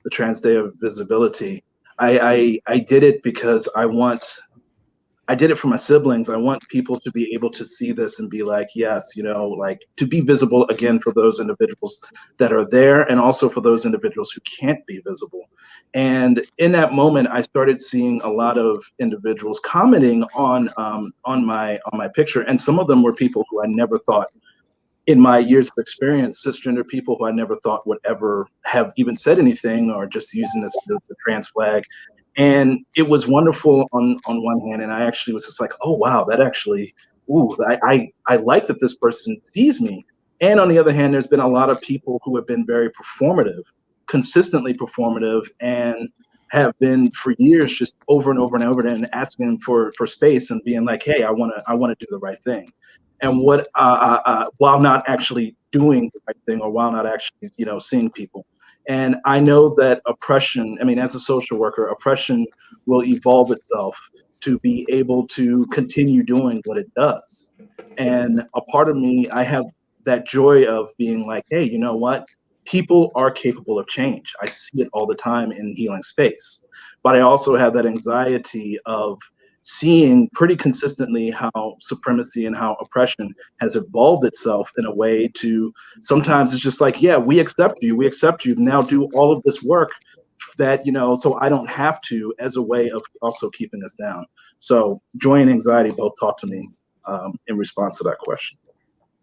the Trans Day of Visibility, I did it because I did it for my siblings. I want people to be able to see this and be like, yes, you know, like to be visible again for those individuals that are there, and also for those individuals who can't be visible. And in that moment, I started seeing a lot of individuals commenting on my picture, and some of them were people who I never thought, in my years of experience, cisgender people who I never thought would ever have even said anything, or just using the trans flag. And it was wonderful on one hand, and I actually was just like, oh wow, that actually, ooh, I like that this person sees me. And on the other hand, there's been a lot of people who have been very performative, consistently performative, and have been for years just over and over and over and asking for space and being like, hey, I want to do the right thing. And what while not actually doing the right thing, or while not actually, you know, seeing people. And I know that oppression, I mean, as a social worker, oppression will evolve itself to be able to continue doing what it does. And a part of me, I have that joy of being like, hey, you know what? People are capable of change. I see it all the time in healing space. But I also have that anxiety of seeing pretty consistently how supremacy and how oppression has evolved itself in a way to, sometimes it's just like, yeah, we accept you, now do all of this work that, you know, so I don't have to, as a way of also keeping us down. So joy and anxiety both talk to me in response to that question.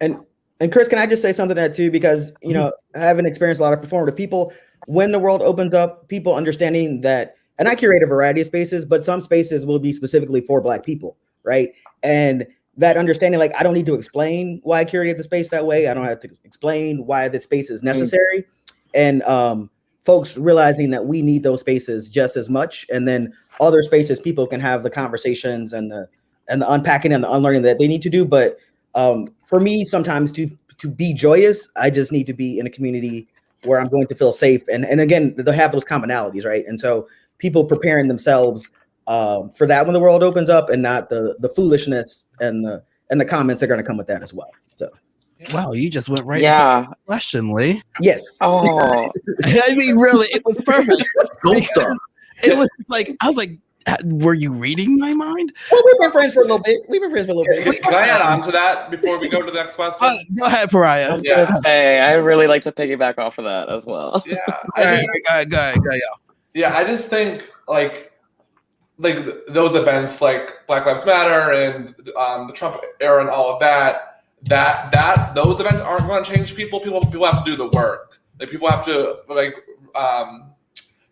And Chris, can I just say something to that too? Because, you know, I haven't experienced a lot of performative people. When the world opens up, people understanding that, and I curate a variety of spaces, but some spaces will be specifically for Black people, right? And that understanding, like, I don't need to explain why I curated the space that way. I don't have to explain why the space is necessary. And folks realizing that we need those spaces just as much. And then other spaces, people can have the conversations and the unpacking and the unlearning that they need to do. But for me, sometimes to be joyous, I just need to be in a community where I'm going to feel safe. And again, they'll have those commonalities, right? And so people preparing themselves for that when the world opens up, and not the foolishness and the comments are going to come with that as well. So, wow, you just went right into the question, Lee. Yes. Oh, I mean, really, it was perfect. Gold star. It was like, I was like, were you reading my mind? Well, we've been friends for a little bit. Can I add on to that before we go to the next question? Go ahead, Pariah. I was gonna say, I really like to piggyback off of that as well. Yeah. Go ahead, yeah. Yeah, I just think like those events like Black Lives Matter and the Trump era and all of that, that those events aren't going to change people. People have to do the work. Like people have to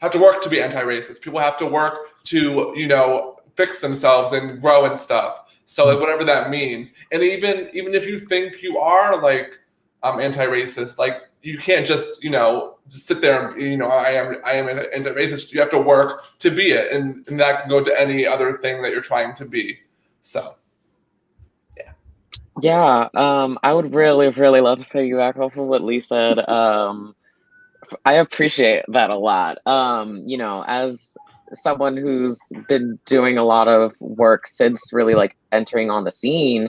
have to work to be anti-racist. People have to work to, you know, fix themselves and grow and stuff. So like whatever that means. And even if you think you are like anti-racist, like you can't just, you know, just sit there and, you know, I am anti-racist. You have to work to be it. And that can go to any other thing that you're trying to be. So yeah, I would really, really love to piggyback off of what Lee said. I appreciate that a lot. You know, as someone who's been doing a lot of work since really like entering on the scene,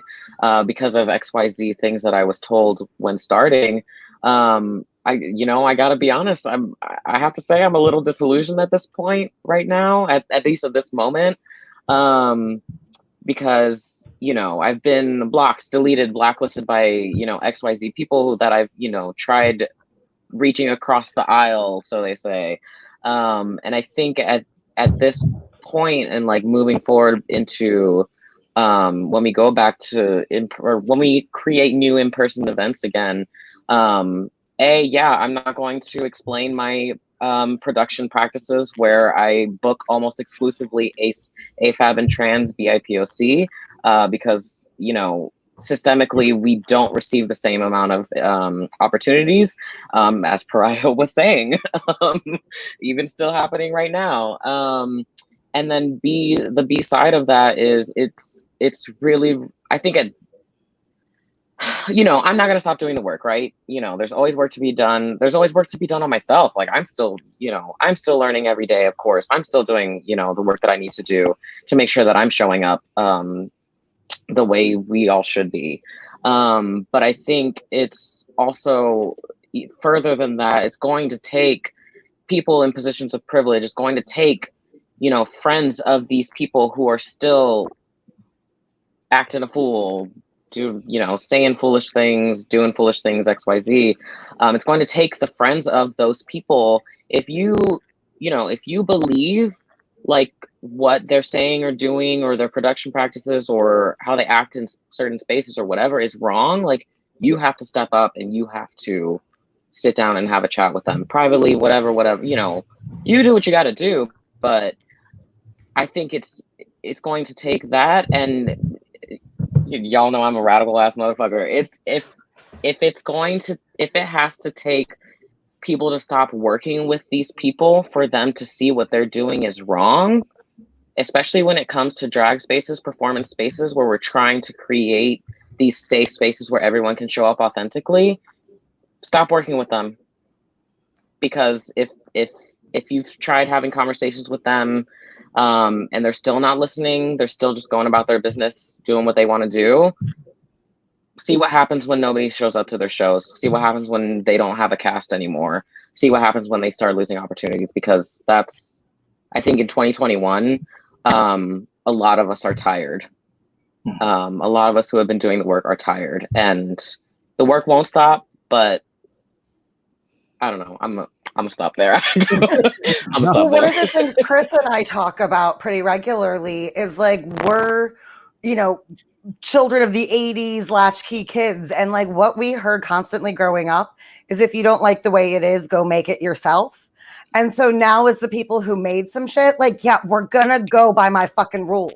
because of XYZ things that I was told when starting, I gotta be honest, I have to say I'm a little disillusioned at this point right now, at least at this moment. Because, you know, I've been blocked, deleted, blacklisted by, you know, XYZ people that I've, you know, tried reaching across the aisle, so they say. And I think at this point and like moving forward into when we go back to or when we create new in-person events again, I'm not going to explain my production practices where I book almost exclusively AFAB and trans BIPOC because, you know, systemically we don't receive the same amount of opportunities, as Pariah was saying, even still happening right now. And then the B side of that is it's really, I think you know, I'm not going to stop doing the work, right? You know, there's always work to be done. There's always work to be done on myself. Like I'm still learning every day, of course. I'm still doing, you know, the work that I need to do to make sure that I'm showing up the way we all should be. But I think it's also further than that. It's going to take people in positions of privilege. It's going to take, you know, friends of these people who are still acting a fool, saying foolish things, doing foolish things, XYZ. It's going to take the friends of those people. If you believe like what they're saying or doing or their production practices or how they act in certain spaces or whatever is wrong, like you have to step up and you have to sit down and have a chat with them privately, whatever, you know, you do what you got to do. But I think it's going to take that, and y'all know I'm a radical ass motherfucker. If it has to take people to stop working with these people for them to see what they're doing is wrong, especially when it comes to drag spaces, performance spaces, where we're trying to create these safe spaces where everyone can show up authentically, stop working with them. Because if you've tried having conversations with them, and they're still not listening, they're still just going about their business, doing what they want to do, see what happens when nobody shows up to their shows. See what happens when they don't have a cast anymore. See what happens when they start losing opportunities, because that's, I think in 2021, a lot of us are tired. A lot of us who have been doing the work are tired, and the work won't stop, but I don't know. I'm gonna stop there. I'm gonna stop One there. of the things Chris and I talk about pretty regularly is like we're, you know, children of the 80s, latchkey kids, and like what we heard constantly growing up is if you don't like the way it is, go make it yourself. And so now as the people who made some shit, like, yeah, we're gonna go by my fucking rules.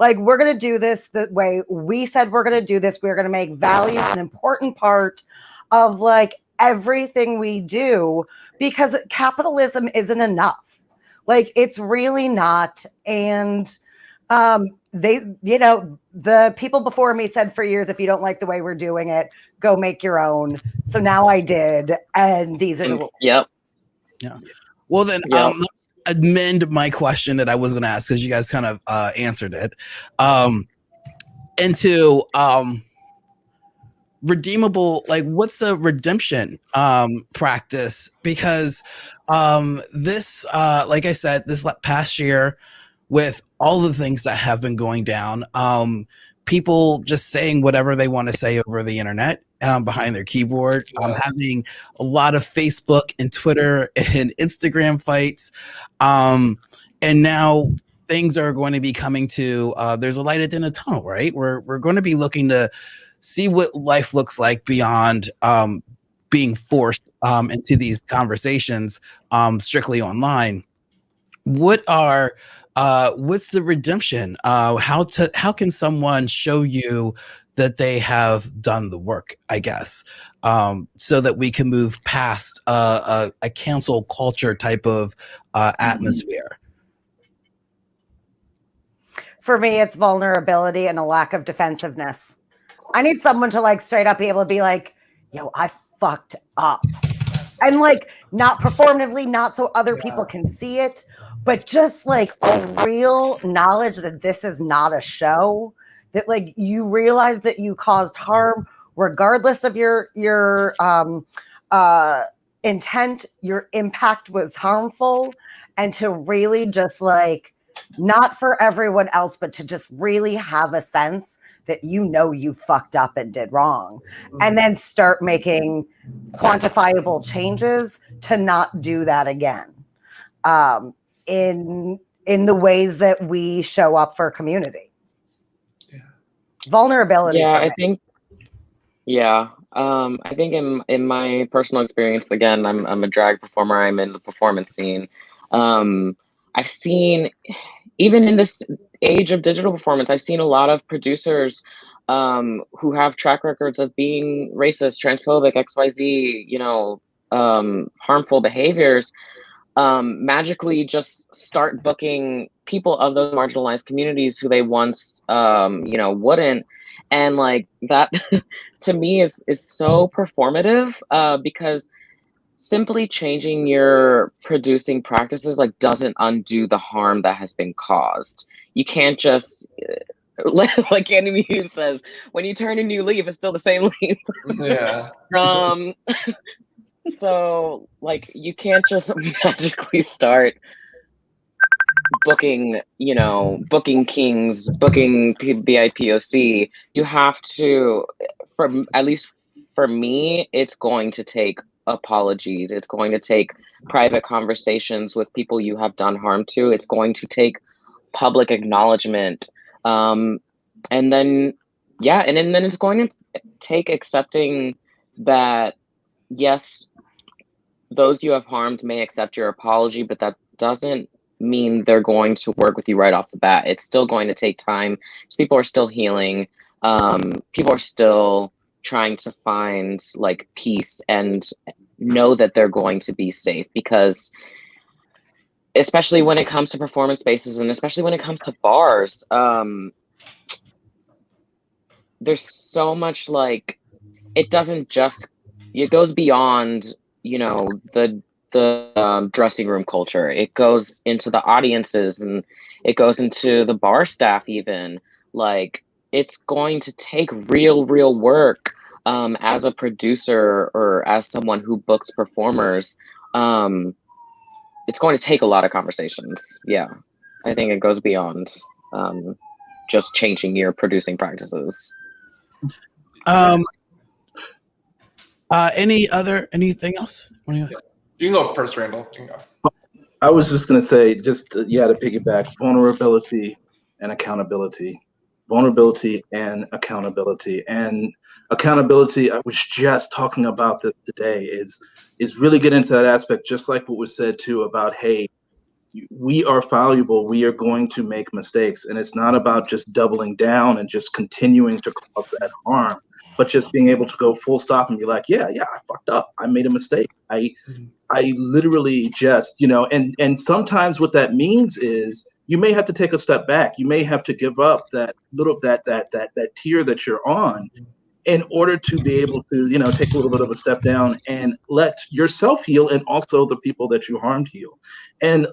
Like, we're gonna do this the way we said we're gonna do this. We're gonna make value an important part of like everything we do, because capitalism isn't enough. Like, it's really not. And they, you know, the people before me said for years, if you don't like the way we're doing it, go make your own. So now I did, and these are the rules. Yep. Yeah. Well, then let's amend my question that I was going to ask, because you guys kind of answered it, into redeemable, like what's the redemption practice? Because this like I said, this past year, with all the things that have been going down, people just saying whatever they want to say over the internet, behind their keyboard, having a lot of Facebook and Twitter and Instagram fights, and now things are going to be coming to there's a light at the end of the tunnel, right? We're going to be looking to see what life looks like beyond being forced into these conversations strictly online. What's the redemption? How can someone show you that they have done the work, I guess, so that we can move past a cancel culture type of atmosphere? For me, it's vulnerability and a lack of defensiveness. I need someone to like straight up be able to be like, yo, I fucked up. And like not performatively, not so other people can see it, but just like a real knowledge that this is not a show, that like you realize that you caused harm regardless of your intent, your impact was harmful, and to really just like, not for everyone else, but to just really have a sense that you know you fucked up and did wrong, and then start making quantifiable changes to not do that again, in the ways that we show up for community. Vulnerability. Yeah, I think in my personal experience, again, I'm a drag performer. I'm in the performance scene. I've seen, even in this age of digital performance, I've seen a lot of producers who have track records of being racist, transphobic, XYZ, harmful behaviors, magically just start booking people of those marginalized communities who they once, wouldn't. And like that to me is so performative, because simply changing your producing practices like doesn't undo the harm that has been caused. You can't just like Annie Muse says, when you turn a new leaf, it's still the same leaf. Yeah. So like you can't just magically start booking kings, booking BIPOC. You have to, at least for me, it's going to take apologies. It's going to take private conversations with people you have done harm to. It's going to take public acknowledgement. And then it's going to take accepting that, yes, those you have harmed may accept your apology, but that doesn't mean they're going to work with you right off the bat. It's still going to take time. People are still healing. People are still trying to find like peace and know that they're going to be safe, because especially when it comes to performance spaces and especially when it comes to bars, there's so much like, it goes beyond, the dressing room culture. It goes into the audiences and it goes into the bar staff even. Like, it's going to take real work as a producer or as someone who books performers. It's going to take a lot of conversations. Yeah, I think it goes beyond just changing your producing practices. Anything else? You can go first, Randall. You can go. I was just going to say, to piggyback, vulnerability and accountability. Vulnerability and accountability. And accountability, I was just talking about this today, is really get into that aspect, just like what was said too about, hey, we are fallible, we are going to make mistakes. And it's not about just doubling down and just continuing to cause that harm, but just being able to go full stop and be like, yeah, I fucked up. I made a mistake. I literally just, and sometimes what that means is you may have to take a step back. You may have to give up that tier that you're on in order to be able to, take a little bit of a step down and let yourself heal and also the people that you harmed heal. And,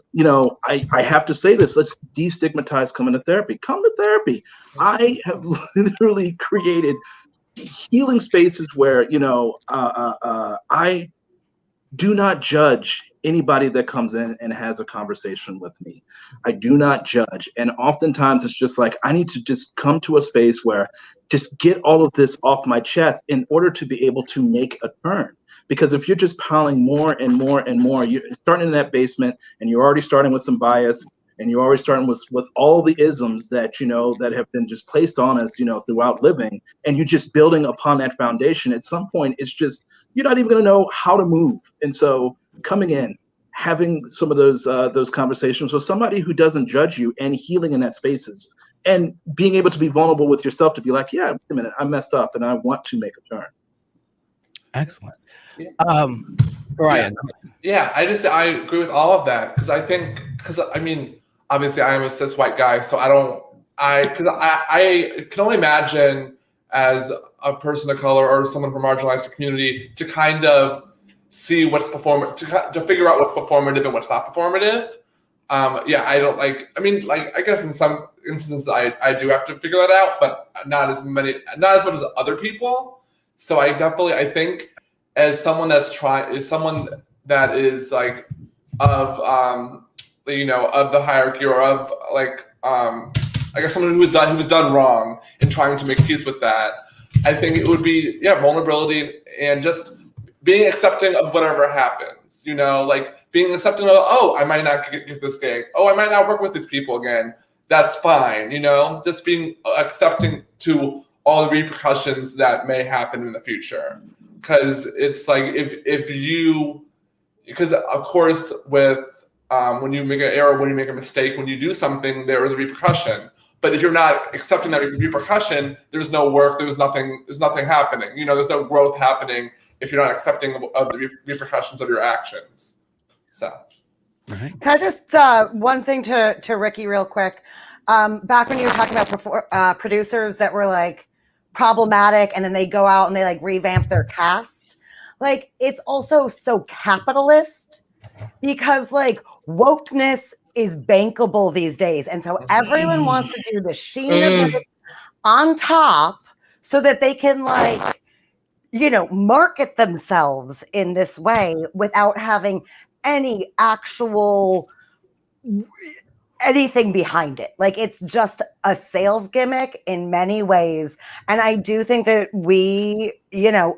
I have to say this, let's destigmatize coming to therapy. Come to therapy. I have literally created healing spaces where, I do not judge anybody that comes in and has a conversation with me. I do not judge. And oftentimes it's just like, I need to just come to a space where just get all of this off my chest in order to be able to make a turn. Because if you're just piling more and more and more, you're starting in that basement and you're already starting with some bias, and you're always starting with all the isms that, you know, that have been just placed on us, you know, throughout living, and you're just building upon that foundation. At some point, it's just, you're not even going to know how to move. And so coming in, having some of those conversations with somebody who doesn't judge you, and healing in that spaces, and being able to be vulnerable with yourself to be like, yeah, wait a minute, I messed up and I want to make a turn. Excellent. Yeah. Pariah. Yeah, I agree with all of that, because I mean, obviously I am a cis white guy, so I can only imagine as a person of color or someone from a marginalized community to kind of see what's to figure out what's performative and what's not performative. I don't I guess in some instances I do have to figure that out, but not as much as other people. So I think as someone that is like of of the hierarchy, or of I guess someone who was done wrong, and trying to make peace with that, I think it would be vulnerability and just being accepting of whatever happens, like being accepting of, oh, I might not get this gig, oh, I might not work with these people again, that's fine, just being accepting to all the repercussions that may happen in the future. Because it's like because of course with when you make an error, when you make a mistake, when you do something, there is a repercussion. But if you're not accepting that repercussion, there's no work, there's nothing happening. There's no growth happening if you're not accepting of the repercussions of your actions. So, can I just one thing to Ricky real quick? Back when you were talking about producers that were like problematic, and then they go out and they like revamp their cast, like it's also so capitalist, because like wokeness is bankable these days, and so everyone wants to do the sheen of it on top so that they can like market themselves in this way without having any actual anything behind it. Like it's just a sales gimmick in many ways. And I do think that we,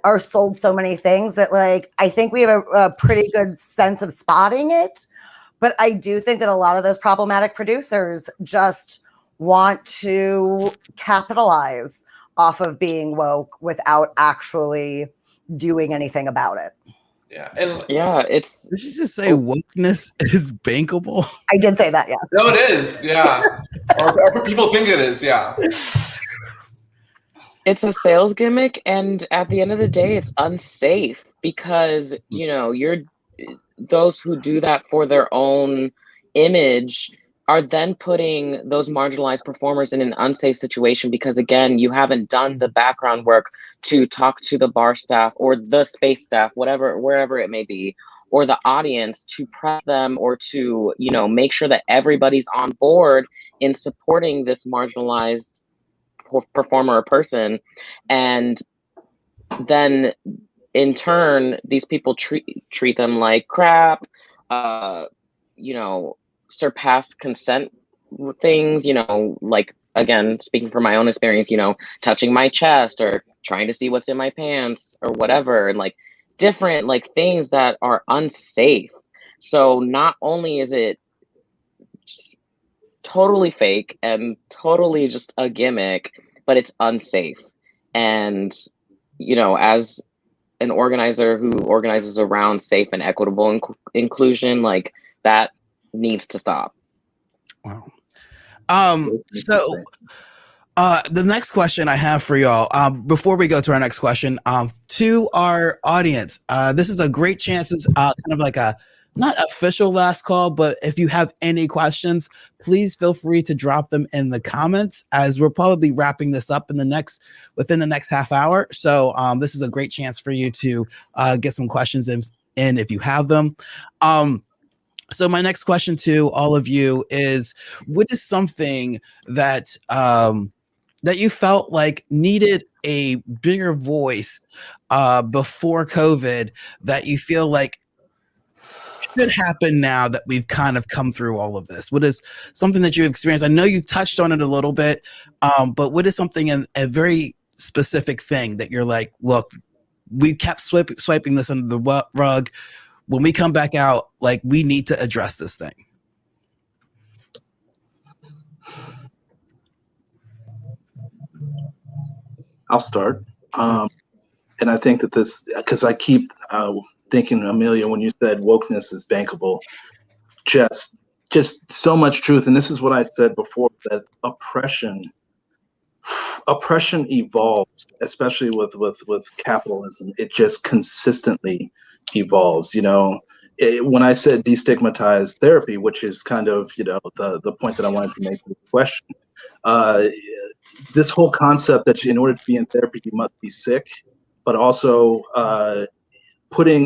are sold so many things that like, I think we have a pretty good sense of spotting it. But I do think that a lot of those problematic producers just want to capitalize off of being woke without actually doing anything about it. Yeah, and did you just say wokeness is bankable? I did say that, yeah. No, it is, yeah. or people think it is, yeah. It's a sales gimmick, and at the end of the day, it's unsafe because you're those who do that for their own image are then putting those marginalized performers in an unsafe situation because, again, you haven't done the background work to talk to the bar staff or the space staff, wherever it may be, or the audience to prep them or to, make sure that everybody's on board in supporting this marginalized performer or person. And then in turn, these people treat them like crap, surpass consent things, like, again, speaking from my own experience, touching my chest or trying to see what's in my pants or whatever, and like different like things that are unsafe. So not only is it totally fake and totally just a gimmick, but it's unsafe. And, as an organizer who organizes around safe and equitable inclusion, like that needs to stop. Wow. So the next question I have for y'all, before we go to our next question, to our audience, this is a great chance, kind of like a not official last call, but if you have any questions, please feel free to drop them in the comments, as we're probably wrapping this up within the next half hour. So this is a great chance for you to get some questions in if you have them. So my next question to all of you is, what is something that that you felt like needed a bigger voice before COVID that you feel like should happen now that we've kind of come through all of this? What is something that you've experienced? I know you've touched on it a little bit, but what is something, a very specific thing that you're like, look, we kept swiping this under the rug. When we come back out, like, we need to address this thing. I'll start. And I think that this, because I keep thinking, Amelia, when you said wokeness is bankable, just so much truth. And this is what I said before, that oppression evolves, especially with capitalism. It just consistently evolves. When I said destigmatize therapy, which is kind of the point that I wanted to make to the question, this whole concept that in order to be in therapy you must be sick, but also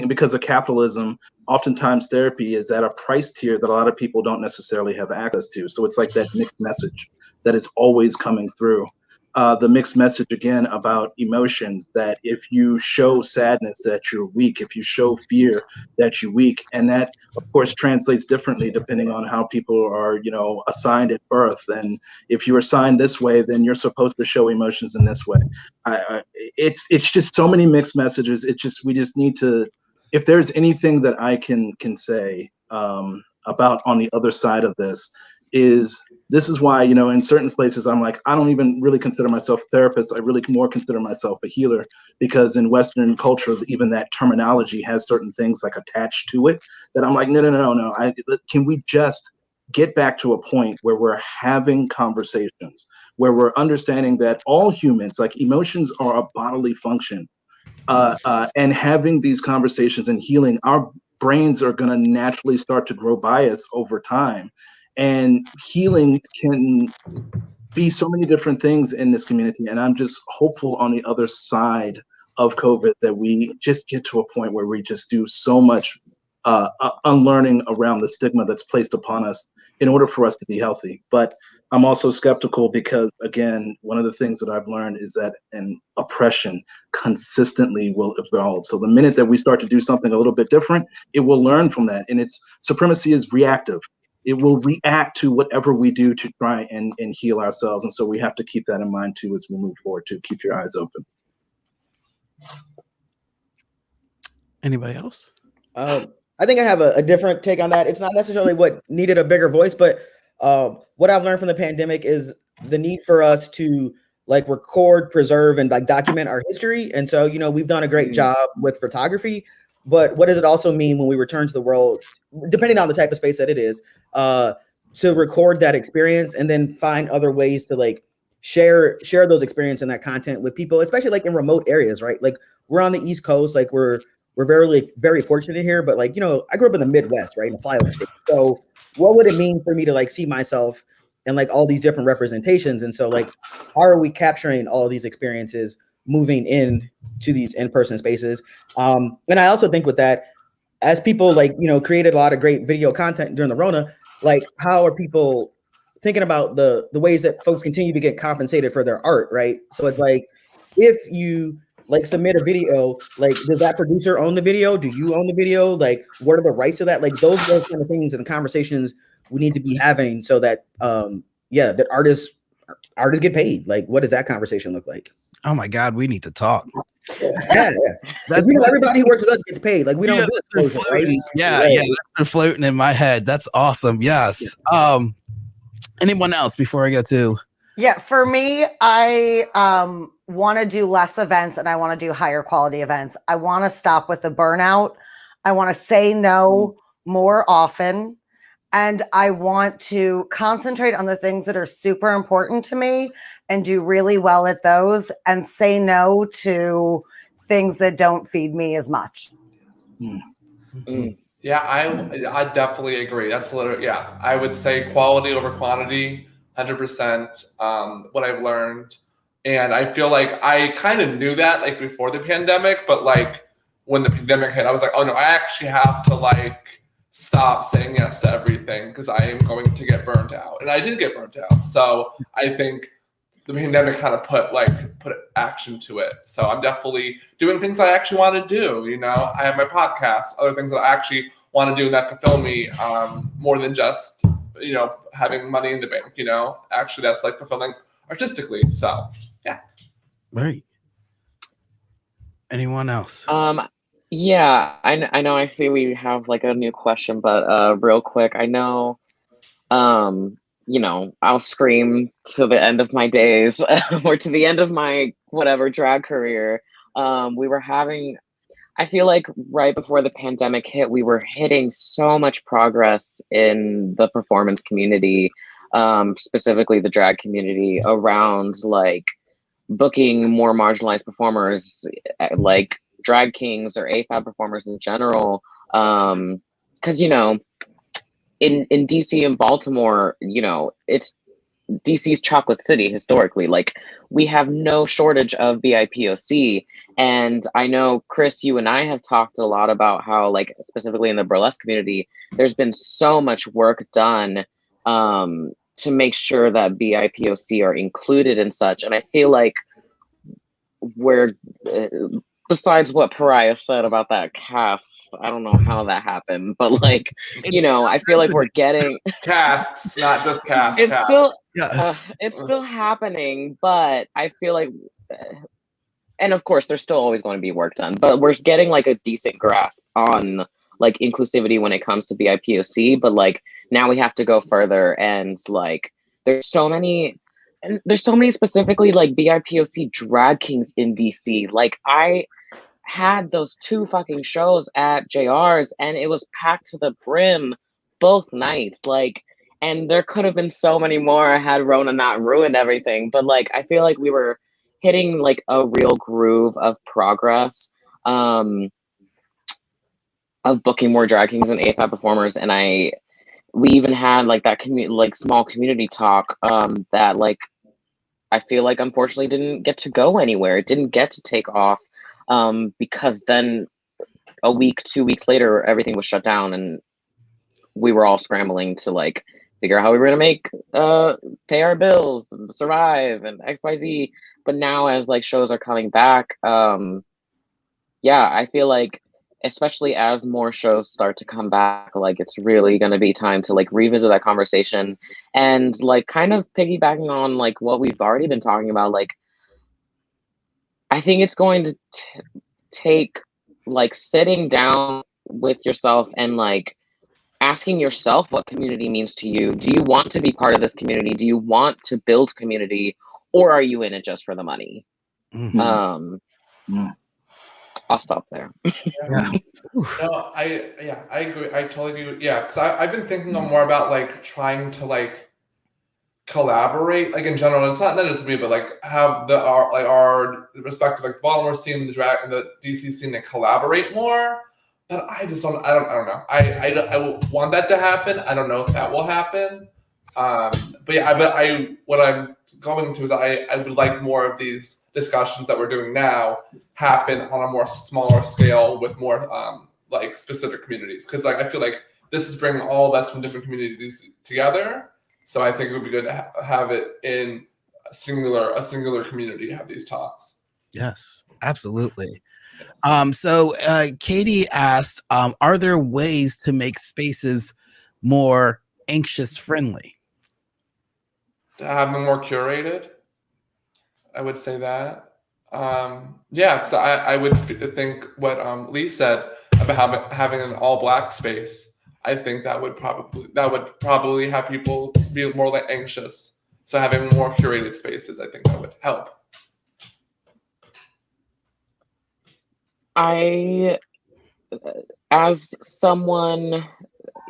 because of capitalism, oftentimes therapy is at a price tier that a lot of people don't necessarily have access to. So it's like that mixed message that is always coming through. The mixed message again about emotions, that if you show sadness that you're weak, if you show fear that you're weak, and that of course translates differently depending on how people are assigned at birth. And if you're assigned this way, then you're supposed to show emotions in this way. It's just so many mixed messages. We just need to, if there's anything that I can say about on the other side of this is why, in certain places I'm like, I don't even really consider myself a therapist. I really more consider myself a healer, because in Western culture, even that terminology has certain things like attached to it that I'm like, no. Can we just get back to a point where we're having conversations, where we're understanding that all humans, like emotions are a bodily function, and having these conversations and healing, our brains are going to naturally start to grow bias over time. And healing can be so many different things in this community. And I'm just hopeful on the other side of COVID that we just get to a point where we just do so much unlearning around the stigma that's placed upon us in order for us to be healthy. But I'm also skeptical because, again, one of the things that I've learned is that an oppression consistently will evolve. So the minute that we start to do something a little bit different, it will learn from that. And its supremacy is reactive. It will react to whatever we do to try and heal ourselves. And so we have to keep that in mind too as we move forward, to keep your eyes open. Anybody else? I think I have a different take on that. It's not necessarily what needed a bigger voice, but what I've learned from the pandemic is the need for us to record, preserve, and document our history. And so, we've done a great job with photography, but what does it also mean when we return to the world, depending on the type of space that it is, to record that experience and then find other ways to share those experiences and that content with people, especially in remote areas, right? We're on the East Coast, we're very fortunate here, but I grew up in the Midwest, right, in a flyover state. So what would it mean for me to see myself in all these different representations? And so how are we capturing all of these experiences moving in to these in-person spaces? And I also think with that, as people created a lot of great video content during the Rona, how are people thinking about the ways that folks continue to get compensated for their art, right? So it's if you submit a video, does that producer own the video? Do you own the video? What are the rights to that? Those kind of things and conversations we need to be having so that that artists get paid. What does that conversation look like? Oh my God, we need to talk. Yeah. That's everybody who works with us gets paid. We don't do it, right? Yeah, that's been floating in my head. That's awesome. Yes. Anyone else before I go to? Yeah, for me, I want to do less events and I want to do higher quality events. I want to stop with the burnout. I want to say no more often. And I want to concentrate on the things that are super important to me and do really well at those and say no to things that don't feed me as much. Yeah, I definitely agree. That's literally, I would say quality over quantity, 100%, what I've learned. And I feel I kind of knew that before the pandemic, but when the pandemic hit, I was oh no, I actually have to stop saying yes to everything because I am going to get burnt out. And I did get burnt out. So I think the pandemic kind of put action to it. So I'm definitely doing things I actually want to do. I have my podcast, other things that I actually want to do that fulfill me more than just, having money in the bank, actually that's fulfilling artistically. So yeah. Right. Anyone else? Yeah, I know. I see we have a new question, but real quick, I know, I'll scream to the end of my days or to the end of my whatever drag career. We were having, I feel like right before the pandemic hit, we were hitting so much progress in the performance community, specifically the drag community, around like booking more marginalized performers, like drag kings or AFAB performers in general. Because, you know, in DC and Baltimore, you know, it's DC's chocolate city historically. Like, we have no shortage of BIPOC. And I know, Chris, you and I have talked a lot about how, like, specifically in the burlesque community, there's been so much work done to make sure that BIPOC are included and such. And I feel like we're, besides what Pariah said about that cast, I don't know how that happened, but like, you know, I feel like we're getting casts, not just casts. It's casts. still, Yes. it's still happening, but I feel like, and of course, there's still always going to be work done, but we're getting like a decent grasp on like inclusivity when it comes to BIPOC. But like now we have to go further, and like there's so many. And there's so many specifically like BIPOC drag kings in DC. Like, I had those 2 fucking shows at JR's and it was packed to the brim both nights. Like, and there could have been so many more had Rona not ruined everything. But like, I feel like we were hitting like a real groove of progress, of booking more drag kings and AFAB performers. And we even had like that like small community talk, that like, I feel like unfortunately didn't get to go anywhere. It didn't get to take off, because then a week, 2 weeks later, everything was shut down and we were all scrambling to like figure out how we were gonna make, pay our bills and survive and XYZ. But now as like shows are coming back, yeah, I feel like especially as more shows start to come back, like it's really going to be time to like revisit that conversation. And like kind of piggybacking on like what we've already been talking about, like I think it's going to take like sitting down with yourself and like asking yourself what community means to you. Do you want to be part of this community? Do you want to build community, or are you in it just for the money? I'll stop there. Yeah. No, I agree. I totally agree. Yeah, because I've been thinking more about like trying to like collaborate, like in general. It's not just me, but like have our respective like Baltimore scene, the drag, and the DC scene to collaborate more. But I just don't. I don't know. I want that to happen. I don't know if that will happen. But yeah, what I'm going to is I would like more of these discussions that we're doing now happen on a more smaller scale with more like specific communities, because like I feel like this is bringing all of us from different communities together. So I think it would be good to have it in a singular community, have these talks. Yes, absolutely. So Katie asked, are there ways to make spaces more anxious friendly? To have them more curated, I would say that. Yeah, because I would think what Lee said about having an all black space. I think that would probably have people be more like anxious. So having more curated spaces, I think that would help. As someone,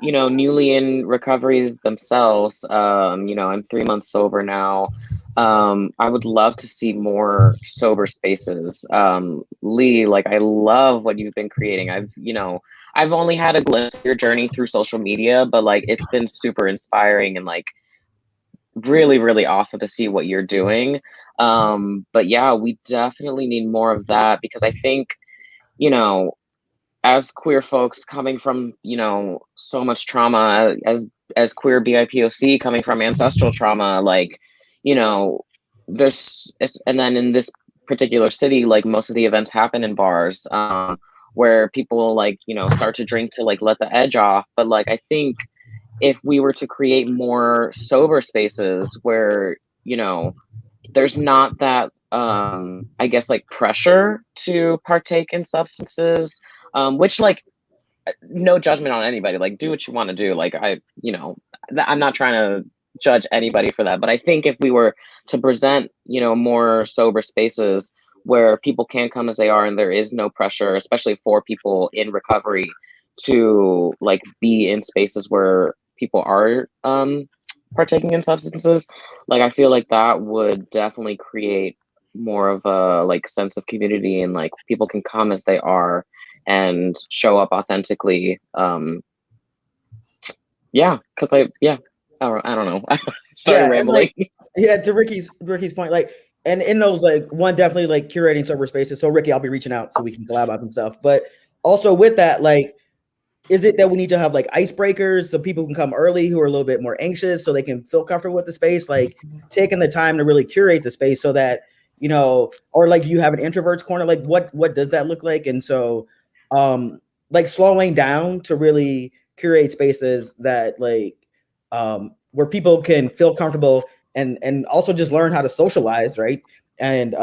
you know, newly in recovery themselves, you know, I'm 3 months sober now. I would love to see more sober spaces. Lee, like, I love what you've been creating. I've only had a glimpse of your journey through social media, but like, it's been super inspiring and like really, really awesome to see what you're doing. But yeah, we definitely need more of that, because I think, you know, as queer folks coming from, you know, so much trauma, as queer BIPOC coming from ancestral trauma, like, you know, and then in this particular city, like most of the events happen in bars, where people like, you know, start to drink to like let the edge off. But like, I think if we were to create more sober spaces where, you know, there's not that, I guess, like pressure to partake in substances, which like, no judgment on anybody, like do what you want to do. Like I'm not trying to judge anybody for that. But I think if we were to present, more sober spaces where people can come as they are and there is no pressure, especially for people in recovery, to like be in spaces where people are partaking in substances, like I feel like that would definitely create more of a like sense of community, and like people can come as they are and show up authentically. Because I don't know. Started rambling. To Ricky's point, like, and in those, like, one, definitely like curating sober spaces. So Ricky, I'll be reaching out so we can collab on some stuff. But also with that, like, is it that we need to have like icebreakers so people can come early who are a little bit more anxious so they can feel comfortable with the space, like taking the time to really curate the space so that, or like you have an introverts corner, like what does that look like? And so like slowing down to really curate spaces that like where people can feel comfortable and also just learn how to socialize, right? And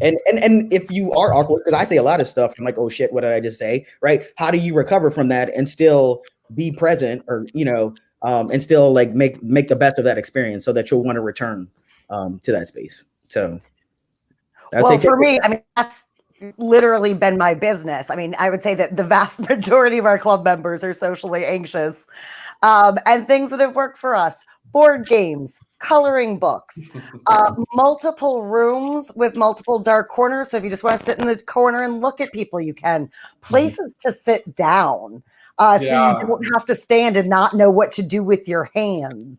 if you are awkward, because I say a lot of stuff, I'm like, oh shit, what did I just say? Right? How do you recover from that and still be present, or and still like make the best of that experience so that you'll want to return to that space? So for me, I mean, that's literally been my business. I mean, I would say that the vast majority of our club members are socially anxious, and things that have worked for us: board games, coloring books, multiple rooms with multiple dark corners. So if you just want to sit in the corner and look at people, you can. Places to sit down, so you don't have to stand and not know what to do with your hands.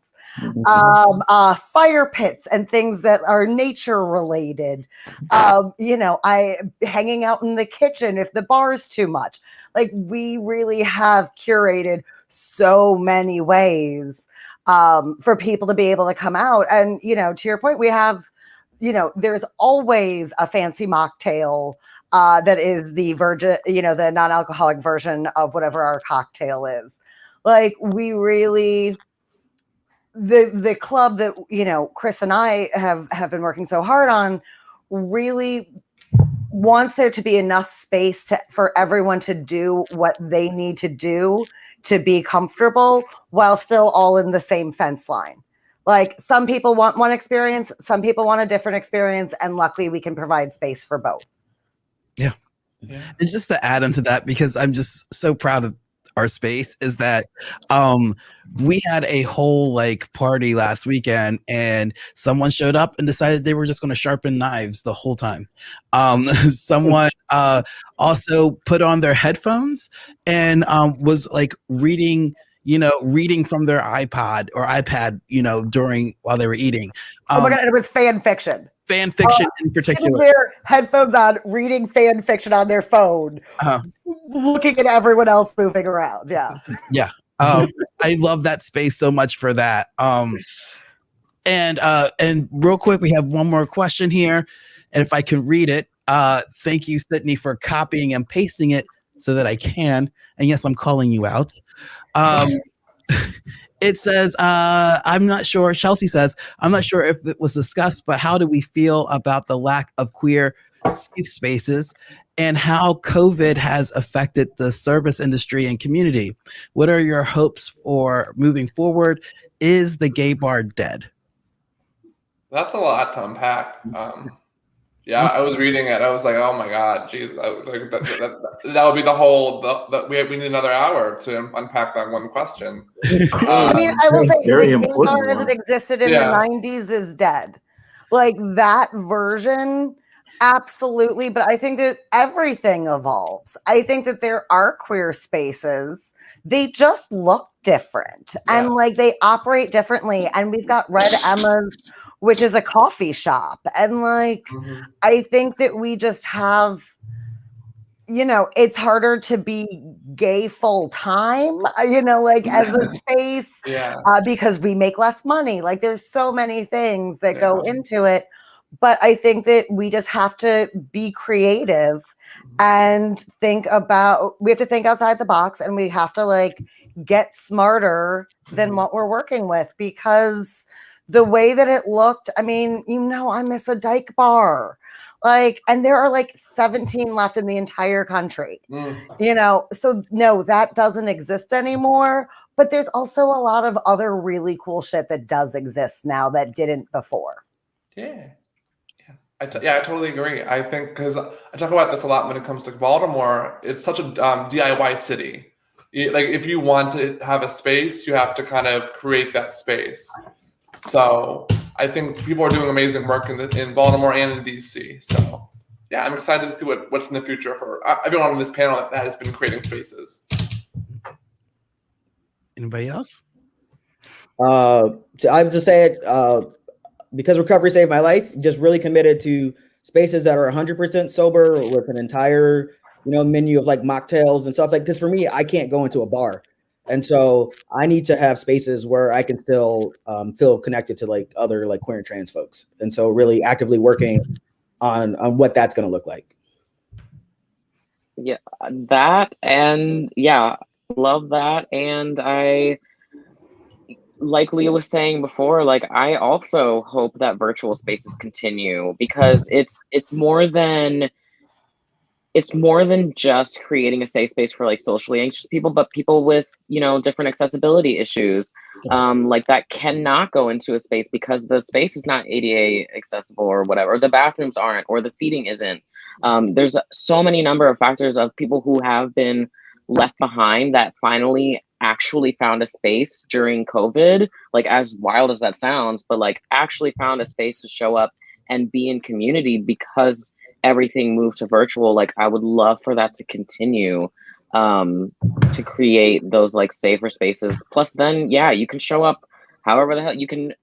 Fire pits and things that are nature related. I hanging out in the kitchen if the bar's too much. Like, we really have curated so many ways for people to be able to come out. And, to your point, we have, there's always a fancy mocktail that is the virgin, the non-alcoholic version of whatever our cocktail is. Like, we really, the club that, Chris and I have been working so hard on really wants there to be enough space for everyone to do what they need to do to be comfortable while still all in the same fence line. Like, some people want one experience, some people want a different experience, and luckily we can provide space for both. Yeah. And just to add into that, because I'm just so proud of our space, is that we had a whole like party last weekend and someone showed up and decided they were just going to sharpen knives the whole time. Someone also put on their headphones and was like reading from their iPod or iPad, while they were eating. Oh my God, it was fan fiction. Fan fiction in particular. Their headphones on, reading fan fiction on their phone, looking at everyone else moving around. Yeah. Yeah. I love that space so much for that. And real quick, we have one more question here. And if I can read it, thank you, Sydney, for copying and pasting it so that I can. And yes, I'm calling you out. It says, I'm not sure, Chelsea says, I'm not sure if it was discussed, but how do we feel about the lack of queer safe spaces and how COVID has affected the service industry and community? What are your hopes for moving forward? Is the gay bar dead? That's a lot to unpack. I was reading it. I was like, oh my God, geez, that would be the whole. We need another hour to unpack that one question. I mean, I will say very the important bar as it existed in the 90s is dead. Like, that version, absolutely. But I think that everything evolves. I think that there are queer spaces. They just look different and like they operate differently. And we've got Red Emma's, which is a coffee shop. And like, I think that we just have, it's harder to be gay full time, like as a space, because we make less money. Like, there's so many things that go into it. But I think that we just have to be creative and we have to think outside the box, and we have to like get smarter than what we're working with, because the way that it looked, I mean, I miss a dyke bar. Like, and there are like 17 left in the entire country, you know? So no, that doesn't exist anymore. But there's also a lot of other really cool shit that does exist now that didn't before. Yeah. I totally agree. I think because I talk about this a lot when it comes to Baltimore, it's such a DIY city. Like if you want to have a space, you have to kind of create that space. So I think people are doing amazing work in Baltimore and in DC. So yeah, I'm excited to see what's in the future for everyone on this panel that has been creating spaces. Anybody else? I would just say it, because recovery saved my life, just really committed to spaces that are 100% sober with an entire, menu of like mocktails and stuff like, because for me, I can't go into a bar. And so I need to have spaces where I can still feel connected to like other like queer and trans folks. And so really actively working on what that's going to look like. Yeah, that, and yeah, love that. And I, like Leah was saying before, like I also hope that virtual spaces continue, because it's more than just creating a safe space for like socially anxious people, but people with, different accessibility issues, like that cannot go into a space because the space is not ADA accessible or whatever, or the bathrooms aren't, or the seating isn't. There's so many number of factors of people who have been left behind that finally actually found a space during COVID, like as wild as that sounds, but like actually found a space to show up and be in community because everything moved to virtual. Like I would love for that to continue, to create those like safer spaces. Plus then, yeah, you can show up however the hell you can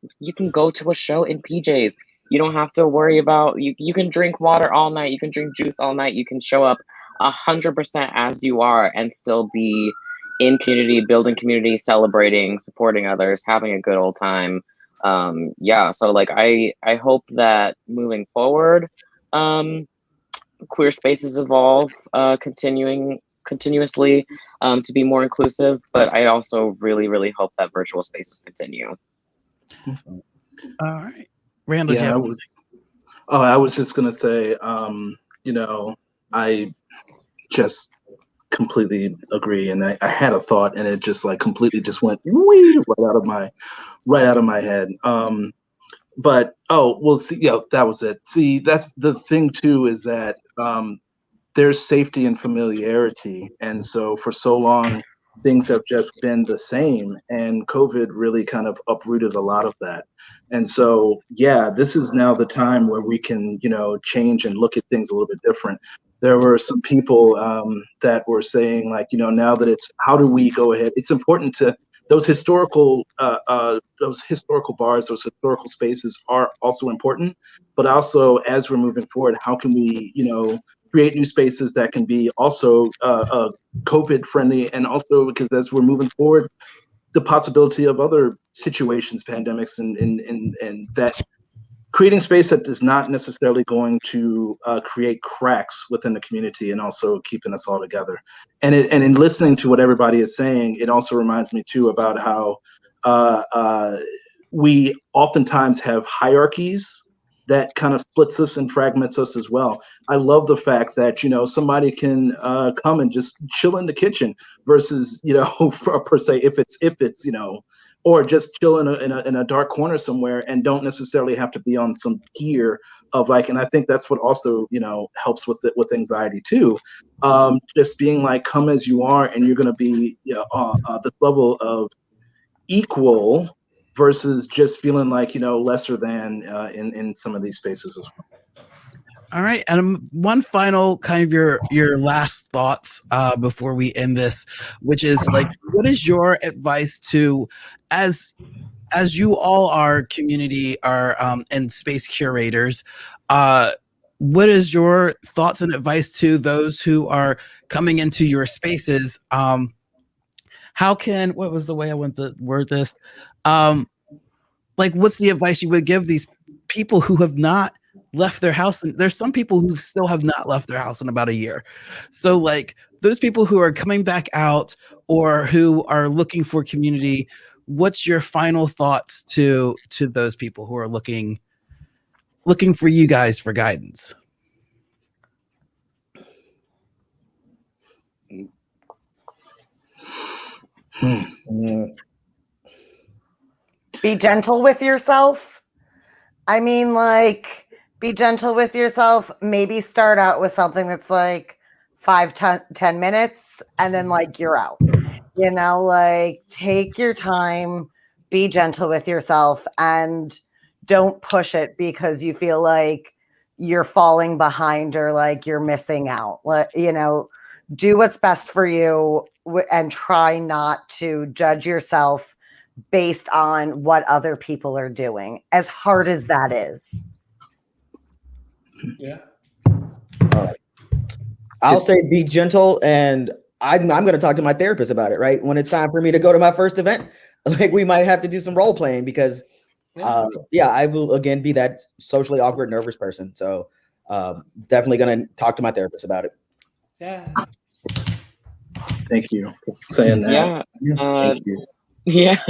go to a show in PJs. You don't have to worry about, you can drink water all night, you can drink juice all night, you can show up 100% as you are and still be in community, building community, celebrating, supporting others, having a good old time. Yeah, so like I hope that moving forward, queer spaces evolve, continuously, to be more inclusive, but I also really, really hope that virtual spaces continue. All right. Randall, Yeah, I was just gonna say, I just completely agree, and I had a thought, and it just like completely just went right out of my head. But see, that was it. See, that's the thing too, is that there's safety and familiarity, and so for so long things have just been the same, and COVID really kind of uprooted a lot of that. And so, yeah, this is now the time where we can, change and look at things a little bit different. There were some people that were saying, like, now that it's, how do we go ahead? It's important to those historical bars, those historical spaces are also important. But also, as we're moving forward, how can we, create new spaces that can be also COVID friendly, and also because as we're moving forward, the possibility of other situations, pandemics, and that creating space that is not necessarily going to create cracks within the community, and also keeping us all together. And in listening to what everybody is saying, it also reminds me too about how we oftentimes have hierarchies that kind of splits us and fragments us as well. I love the fact that, somebody can come and just chill in the kitchen versus, per se, if it's, or just chill in a dark corner somewhere and don't necessarily have to be on some gear of like, and I think that's what also, helps with it, with anxiety too. Just being like, come as you are, and you're going to be this level of equal versus just feeling like, lesser than in some of these spaces as well. All right. And one final kind of your last thoughts before we end this, which is like, what is your advice to, as you all are community and space curators, what is your thoughts and advice to those who are coming into your spaces? What was the way I want to word this? Like, what's the advice you would give these people who have not left their house? And there's some people who still have not left their house in about a year. So like those people who are coming back out or who are looking for community, what's your final thoughts to those people who are looking for you guys for guidance? Be gentle with yourself. I mean, like, be gentle with yourself. Maybe start out with something that's like 10 minutes and then like you're out. You know, like take your time, be gentle with yourself, and don't push it because you feel like you're falling behind or like you're missing out. You know, do what's best for you and try not to judge yourself based on what other people are doing, as hard as that is. Yeah. All right. I'll say be gentle, and I'm going to talk to my therapist about it, right? When it's time for me to go to my first event, like we might have to do some role playing because, I will again be that socially awkward, nervous person. So definitely going to talk to my therapist about it. Yeah. Thank you for saying that. Thank you. Yeah.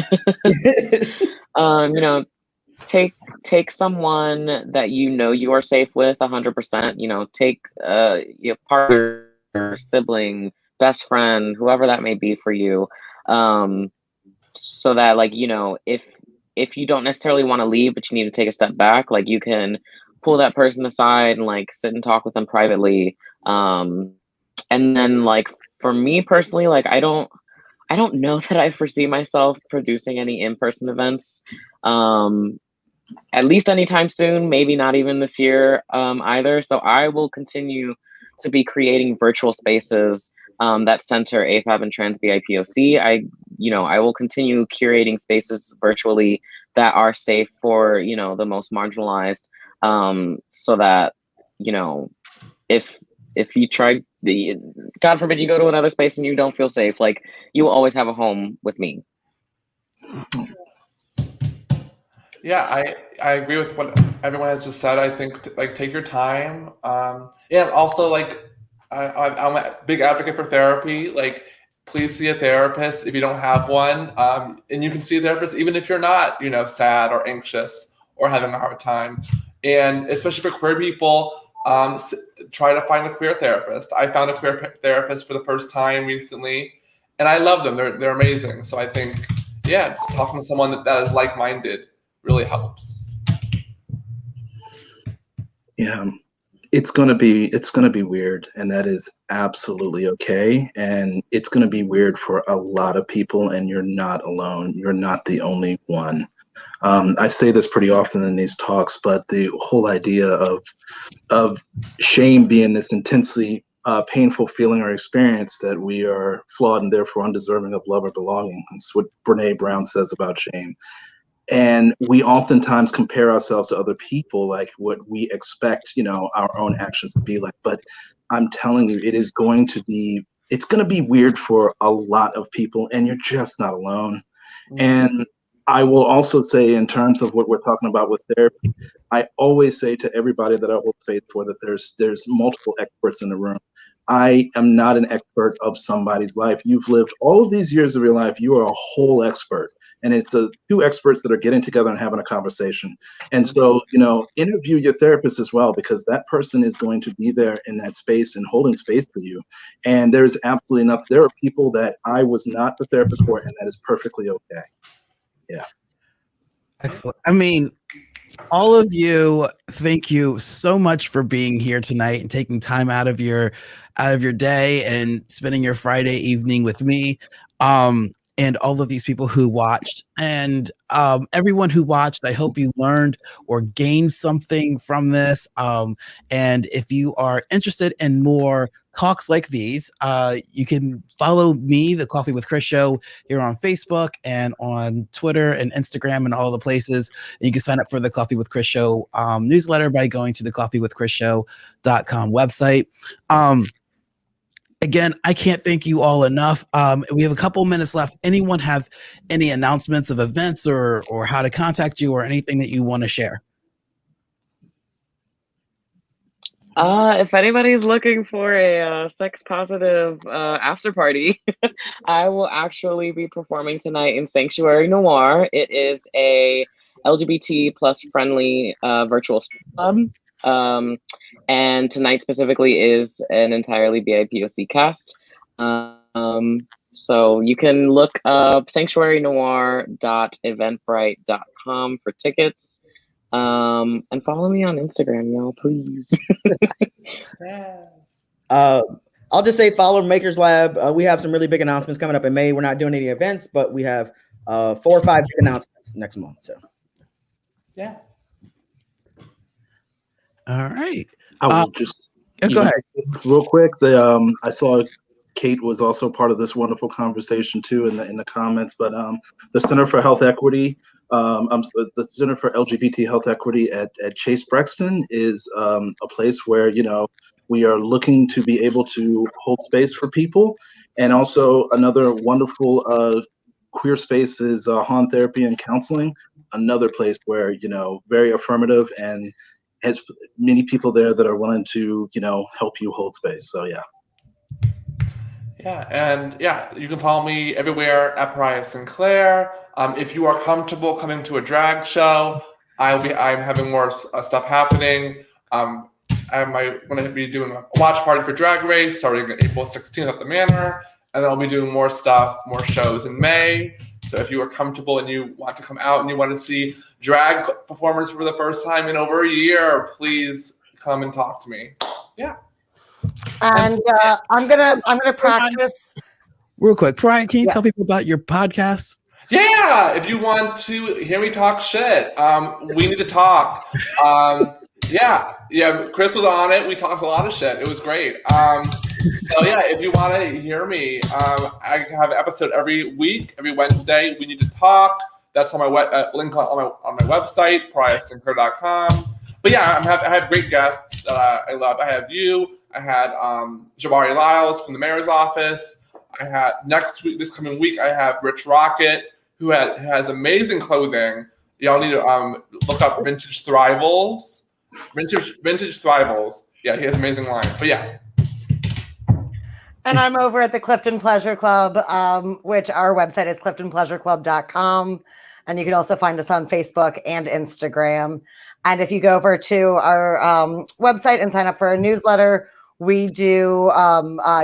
You know, take someone that you know you are safe with 100%. You know, take your partner, sibling, best friend, whoever that may be for you, so that, like, you know, if you don't necessarily want to leave but you need to take a step back, like you can pull that person aside and like sit and talk with them privately. And then, like, for me personally, like I don't know that I foresee myself producing any in-person events, at least anytime soon, maybe not even this year either. So I will continue to be creating virtual spaces that center AFAB and trans BIPOC. I will continue curating spaces virtually that are safe for, you know, the most marginalized, so that, you know, if you try, God forbid you go to another space and you don't feel safe, like you will always have a home with me. Yeah, I agree with what everyone has just said. I think like take your time. Also like I'm a big advocate for therapy. Like, please see a therapist if you don't have one, and you can see a therapist even if you're not, you know, sad or anxious or having a hard time. And especially for queer people, try to find a queer therapist. I found a queer therapist for the first time recently, and I love them. They're amazing. So I think, yeah, just talking to someone that is like-minded really helps. Yeah, it's gonna be weird, and that is absolutely okay. And it's gonna be weird for a lot of people, and you're not alone. You're not the only one. I say this pretty often in these talks, but the whole idea of shame being this intensely painful feeling or experience that we are flawed and therefore undeserving of love or belonging. That's what Brene Brown says about shame. And we oftentimes compare ourselves to other people, like what we expect, you know, our own actions to be like. But I'm telling you, it's going to be weird for a lot of people, and you're just not alone. And I will also say, in terms of what we're talking about with therapy, I always say to everybody that I hold space for that there's multiple experts in the room. I am not an expert of somebody's life. You've lived all of these years of your life. You are a whole expert. And it's two experts that are getting together and having a conversation. And so, you know, interview your therapist as well, because that person is going to be there in that space and holding space for you. And there's absolutely enough. There are people that I was not the therapist for, and that is perfectly okay. Yeah. Excellent. I mean, all of you, thank you so much for being here tonight and taking time out of your day and spending your Friday evening with me. And all of these people who watched, and everyone who watched, I hope you learned or gained something from this. And if you are interested in more talks like these, you can follow me, the Coffee with Chris Show, here on Facebook and on Twitter and Instagram and all the places. And you can sign up for the Coffee with Chris Show newsletter by going to the coffeewithchrisshow.com website. Again, I can't thank you all enough. We have a couple minutes left. Anyone have any announcements of events or how to contact you or anything that you want to share? If anybody's looking for a sex positive after party, I will actually be performing tonight in Sanctuary Noir. It is a LGBT plus friendly virtual club. And tonight specifically is an entirely BIPOC cast. So you can look up sanctuarynoir.eventbrite.com for tickets. And follow me on Instagram, y'all, please. I'll just say follow Makers Lab. We have some really big announcements coming up in May. We're not doing any events, but we have 4 or 5 big announcements next month. So Yeah. All right. I will just Go ahead. real quick. I saw Kate was also part of this wonderful conversation too in the comments. But the Center for Health Equity, the Center for LGBT Health Equity at Chase Brexton is a place where we are looking to be able to hold space for people, and also another wonderful queer space is Han Therapy and Counseling, another place where very affirmative and has many people there that are willing to help you hold space. So yeah. Yeah, and you can follow me everywhere at Pariah Sinclair. If you are comfortable coming to a drag show, I'm having more stuff happening. I'm going to be doing a watch party for Drag Race starting April 16th at the Manor, and then I'll be doing more stuff, more shows in May. So if you are comfortable and you want to come out and you want to see drag performers for the first time in over a year, please come and talk to me. Yeah. And I'm gonna practice real quick. Pariah, can you tell people about your podcast? Yeah, if you want to hear me talk shit, we need to talk. Yeah, Chris was on it. We talked a lot of shit. It was great. So yeah, if you want to hear me, I have an episode every week, every Wednesday. We need to talk. That's on my link on my website, pariahsinclair.com. But yeah, I have great guests that I love. I have you. I had Jabari Lyles from the mayor's office. I had this coming week, I have Rich Rocket, who has amazing clothing. Y'all need to look up Vintage Thrivals. Vintage Thrivals. Yeah, he has amazing line. But yeah. And I'm over at the Clifton Pleasure Club, which our website is cliftonpleasureclub.com. And you can also find us on Facebook and Instagram. And if you go over to our website and sign up for our newsletter, we do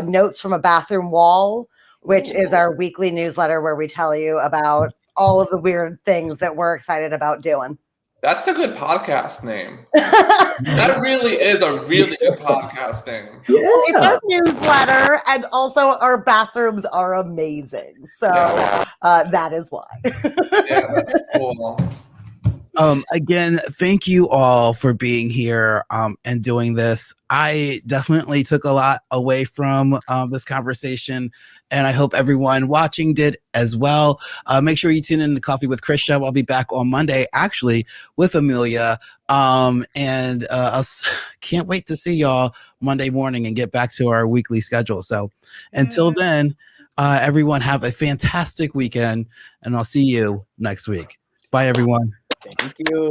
Notes from a Bathroom Wall, which is our weekly newsletter where we tell you about all of the weird things that we're excited about doing. That's a good podcast name. That really is a really good podcast name. Yeah. It's our newsletter, and also our bathrooms are amazing. So that is why. Yeah, that's cool. Again, thank you all for being here and doing this. I definitely took a lot away from this conversation, and I hope everyone watching did as well. Make sure you tune in to Coffee with Chris show. I'll be back on Monday, actually, with Amelia. And I can't wait to see y'all Monday morning and get back to our weekly schedule. So until then, everyone have a fantastic weekend, and I'll see you next week. Bye, everyone. thank you.